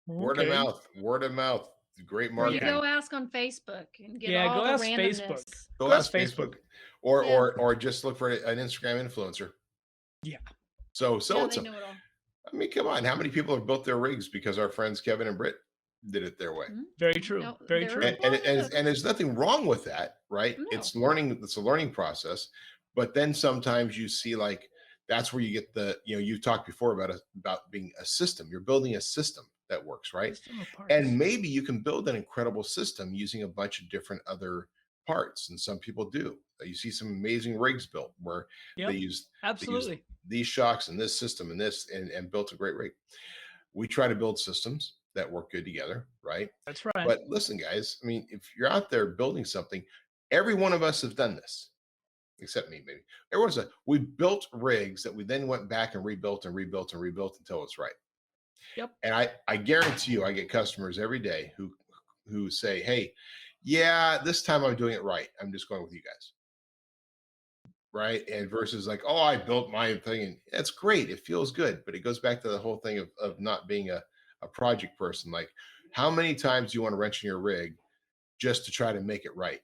Word of Okay. mouth. Word of mouth. Great Or you marketing. go ask on Facebook and get Yeah, all go the ask randomness. Facebook. Go Go ask ask Facebook. Facebook, or Yeah. or just look for an Instagram influencer. Yeah. So Yeah, and they so. know it all. I mean, come on. How many people have built their rigs because our friends Kevin and Britt did it their way? Mhm. Very true. No, Very there true. is- And there's nothing wrong with that, right? No. It's learning. It's a learning process. But then sometimes you see, like, that's where you get you've talked before about being a system. You're building a system that works, right? System of parts. And maybe you can build an incredible system using a bunch of different other parts, and some people do. You see some amazing rigs built where Yep, they use absolutely. these shocks and this system and this, and built a great rig. We try to build systems that work good together, right? That's right. But listen, guys, I mean, if you're out there building something, every one of us have done this, except me, maybe. Everyone's like, we built rigs that we then went back and rebuilt and rebuilt and rebuilt until it's right. Yep. And I guarantee you, I get customers every day who say, "Hey, yeah, this time I'm doing it right. I'm just going with you guys." Right. And versus like, "Oh, I built my thing." And that's great. It feels good. But it goes back to the whole thing of not being a project person. Like, how many times do you want to wrench in your rig just to try to make it right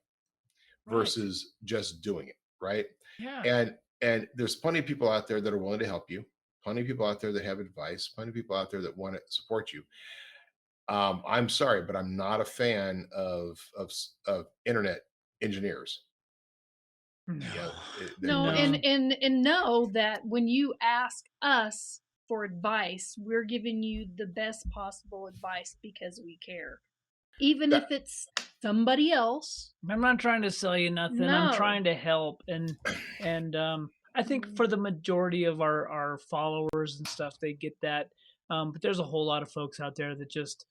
versus just doing it? Right. Yeah. And there's plenty of people out there that are willing to help you. Plenty of people out there that have advice. Plenty of people out there that want to support you. I'm sorry, but I'm not a fan of internet engineers. No. Yeah, No, No. and know that when you ask us for advice, we're giving you the best possible advice because we care. Even if it's somebody else. I'm not trying to sell you nothing. I'm No. trying to help, and I think for the majority of our followers and stuff, they get that. But there's a whole lot of folks out there that just,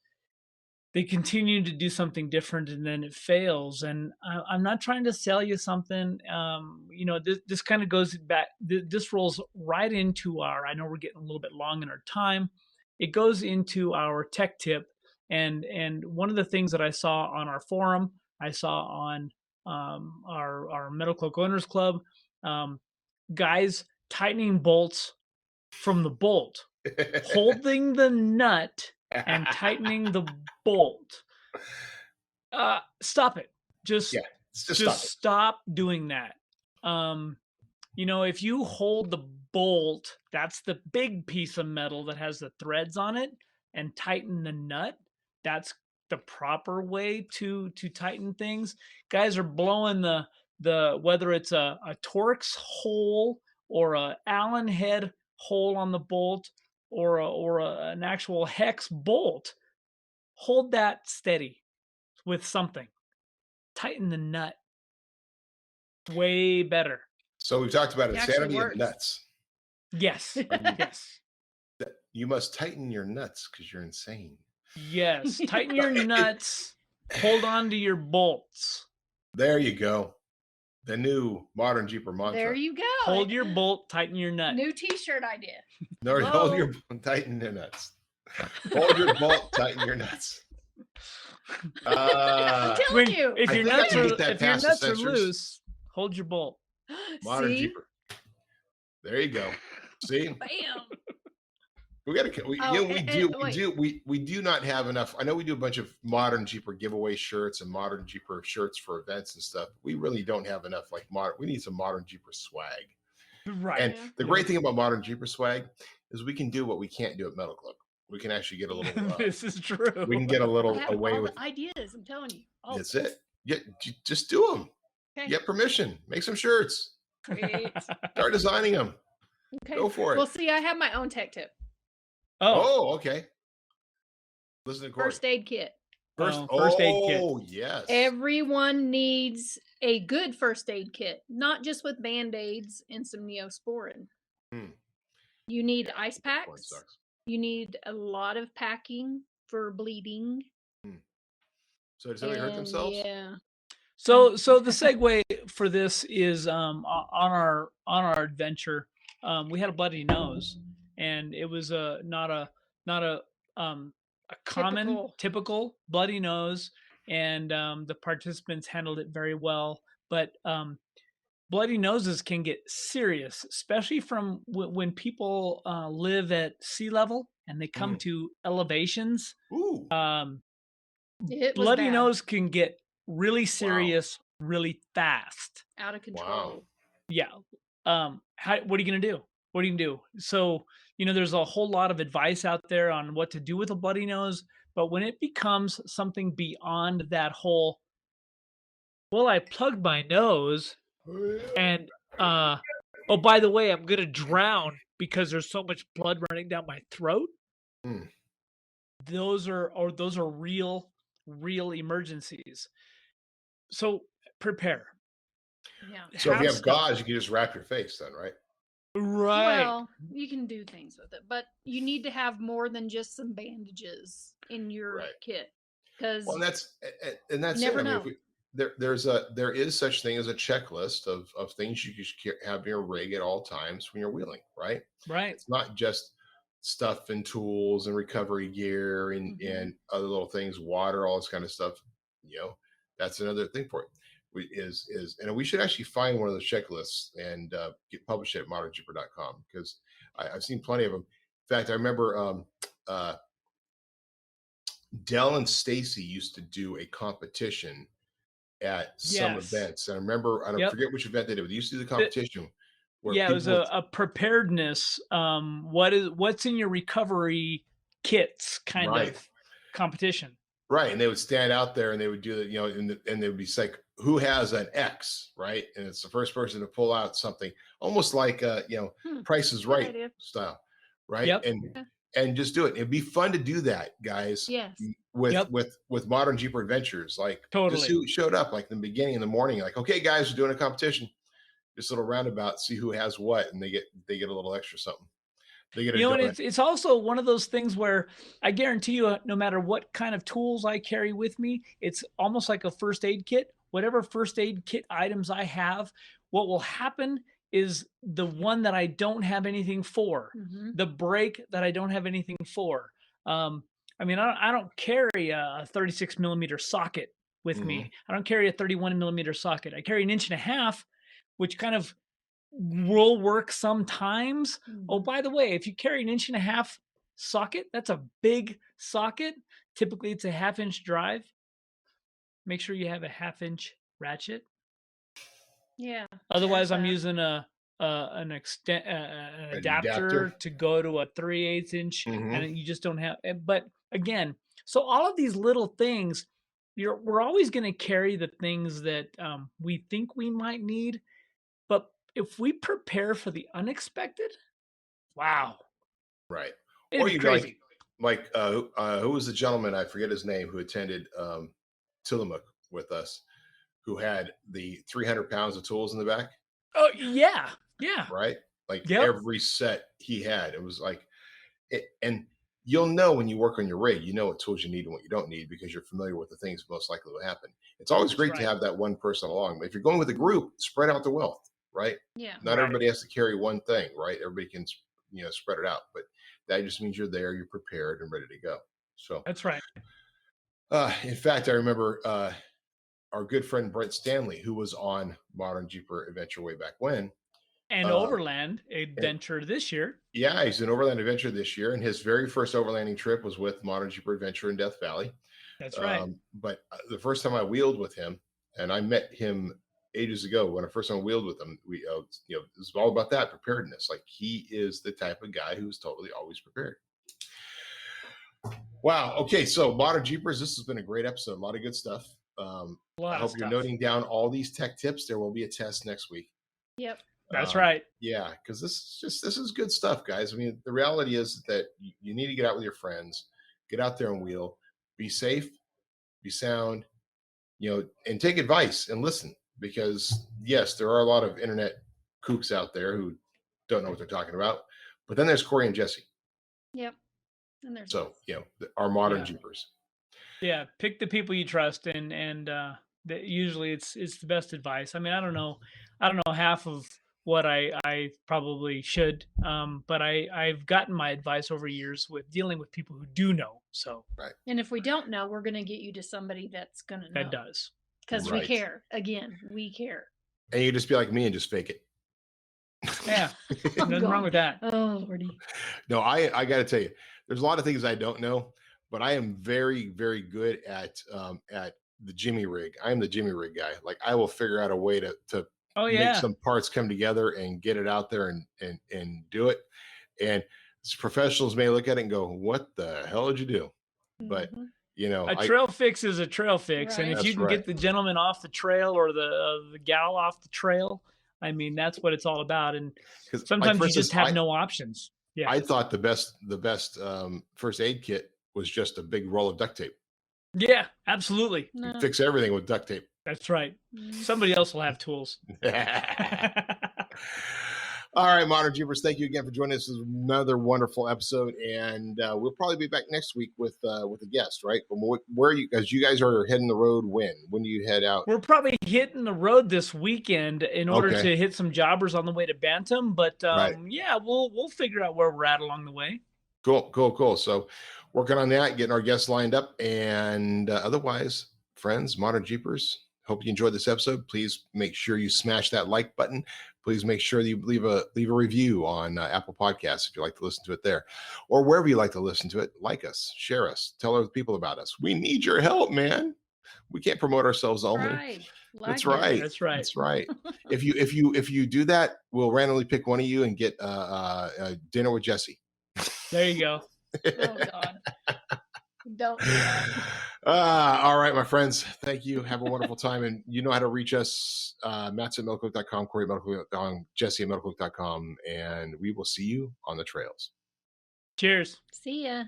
they continue to do something different and then it fails. And I'm not trying to sell you something. This kind of goes back. This rolls right into our. I know we're getting a little bit long in our time. it goes into our tech tip. And one of the things that I saw on our forum, I saw on our Metalcloak Owners Club, guys tightening bolts from the bolt, holding the nut and tightening the bolt. Stop it. Just stop doing that. If you hold the bolt, that's the big piece of metal that has the threads on it, and tighten the nut, that's the proper way to tighten things. Guys are blowing the whether it's a Torx hole or a Allen head hole on the bolt or an actual hex bolt. Hold that steady with something. Tighten the nut. Way better. So we've talked about insanity of nuts. Yes. Yes. You must tighten your nuts because you're insane. Yes. Tighten your nuts. Hold on to your bolts. There you go. The new Modern Jeeper mantra. There you go. Hold your bolt, tighten your nut. New t-shirt idea. No, hold your tighten your nuts. Hold your bolt, tighten your nuts. I'm telling you. If your nuts are loose, hold your bolt. Modern Jeeper. There you go. See? Bam. We do not have enough. I know we do a bunch of Modern Jeeper giveaway shirts and Modern Jeeper shirts for events and stuff. We really don't have enough we need some Modern Jeeper swag. Right. And the great thing about Modern Jeeper swag is we can do what we can't do at Metalcloak. We can actually get a little this is true. We can get a little away with ideas, I'm telling you. That's it. Yeah, just do them. Okay. Get permission. Make some shirts. Great. Start designing them. Okay. Go for it. Well, see, I have my own tech tip. Oh, okay. Listen to Corey. First aid kit. First aid kit. Oh, yes. Everyone needs a good first aid kit, not just with Band-Aids and some Neosporin. You need ice packs. You need a lot of packing for bleeding. So does somebody hurt themselves? Yeah. So the segue for this is on our adventure, we had a bloody nose, and it was not a common typical bloody nose, and the participants handled it very well. But bloody noses can get serious, especially from when people live at sea level and they come to elevations. Ooh. Bloody nose can get really serious really fast. Out of control. Wow. Yeah. What are you going to do? What are you going to do? So, there's a whole lot of advice out there on what to do with a bloody nose, but when it becomes something beyond that whole, well, I plugged my nose and, oh, by the way, I'm going to drown because there's so much blood running down my throat. Those are real emergencies. So prepare. Yeah. So if you have gauze, you can just wrap your face then, right? Right. Well, you can do things with it, but you need to have more than just some bandages in your kit. Because that's never it. know. I mean, there is such thing as a checklist of things you should have in your rig at all times when you're wheeling, right? Right. It's not just stuff and tools and recovery gear and other little things, water, all this kind of stuff. That's another thing for it. And we should actually find one of those checklists and get published at ModernJeeper.com, because I've seen plenty of them. In fact, I remember Dell and Stacy used to do a competition at some events. And I remember, I forget which event they did, but they used to do the competition. It was a preparedness. What's in your recovery kits kind of competition. Right. And they would stand out there and they would do it, and they would be like, who has an X, right? And it's the first person to pull out something, almost like Price is Right style, right? Yep. And just do it. It'd be fun to do that, guys. Yes. With Modern Jeeper Adventures, like totally. Just who showed up, like in the beginning in the morning, like, okay, guys, we're doing a competition. Just a little roundabout, see who has what, and they get a little extra something. And it's also one of those things where I guarantee you, no matter what kind of tools I carry with me, it's almost like a first aid kit. Whatever first aid kit items I have, what will happen is the one that I don't have anything for, the brake that I don't have anything for. I mean, I don't carry a 36 millimeter socket with me. I don't carry a 31 millimeter socket. I carry 1.5 inches, which kind of will work sometimes. Oh, by the way, if you carry 1.5 inch socket, that's a big socket. Typically, it's a 1/2 inch drive. Make sure you have a 1/2 inch ratchet. Yeah. Otherwise, I'm using an adapter to go to a 3/8 inch, and you just don't have. But again, so all of these little things, we're always going to carry the things that we think we might need, but if we prepare for the unexpected, wow, right? It'd Or be you crazy. who was the gentleman, I forget his name, who attended Tillamook with us, who had the 300 pounds of tools in the back. Oh yeah, yeah. Right, like every set he had, it was like, and you'll know when you work on your rig, you know what tools you need and what you don't need because you're familiar with the things most likely will happen. It's always great to have that one person along. But if you're going with a group, spread out the wealth, right? Yeah. Not everybody has to carry one thing, right? Everybody can, spread it out. But that just means you're there, you're prepared and ready to go. So that's right. In fact, I remember our good friend Brent Stanley, who was on Modern Jeeper Adventure way back when. And Overland Adventure this year. Yeah, he's an Overland Adventure this year, and his very first overlanding trip was with Modern Jeeper Adventure in Death Valley. That's right. But the first time I wheeled with him, and I met him ages ago when I first time wheeled with him, we, it was all about that preparedness. Like he is the type of guy who's totally always prepared. Wow. Okay, so Modern Jeepers, this has been a great episode. A lot of good stuff. I hope you're noting down all these tech tips. There will be a test next week. Yep. That's right. Yeah, because this is good stuff, guys. I mean, the reality is that you need to get out with your friends, get out there and wheel, be safe, be sound, and take advice and listen. Because yes, there are a lot of internet kooks out there who don't know what they're talking about. But then there's Corey and Jesse. Yep. And there's our Modern Jeepers. Yeah, pick the people you trust, and usually it's the best advice. I mean, I don't know half of what I probably should, but I've gotten my advice over years with dealing with people who do know. So right. And if we don't know, we're going to get you to somebody that's going to know. That does. Because we care. Again, we care. And you just be like me and just fake it. Yeah, nothing wrong with that. Oh, Lordy. No, I got to tell you, there's a lot of things I don't know, but I am very, very good at the Jimmy rig. I am the Jimmy rig guy. Like I will figure out a way to make some parts come together and get it out there and do it. And professionals may look at it and go, "What the hell did you do?" But a trail fix is a trail fix, and if you can get the gentleman off the trail or the gal off the trail, I mean that's what it's all about. And sometimes you just have no options. Yeah, I thought the best first aid kit was just a big roll of duct tape. Yeah, absolutely. You fix everything with duct tape. That's right. Somebody else will have tools. All right, Modern Jeepers, thank you again for joining us. This is another wonderful episode, and we'll probably be back next week with a guest, right? But where are you guys? You guys are heading the road when? When do you head out? We're probably hitting the road this weekend in order to hit some jobbers on the way to Bantam. But yeah, we'll figure out where we're at along the way. Cool. So working on that, getting our guests lined up, and otherwise, friends, Modern Jeepers, hope you enjoyed this episode. Please make sure you smash that like button. Please make sure that you leave a review on Apple Podcasts if you like to listen to it there, or wherever you like to listen to it. Like us, share us, tell other people about us. We need your help, man. We can't promote ourselves only. Right. That's right. If you do that, we'll randomly pick one of you and get dinner with Jesse. There you go. Oh God. Don't do that. All right, my friends. Thank you. Have a wonderful time. And you know how to reach us. Matson at Metalcloak.com, Corey at Metalcloak.com, Jessy at Metalcloak.com. And we will see you on the trails. Cheers. See ya.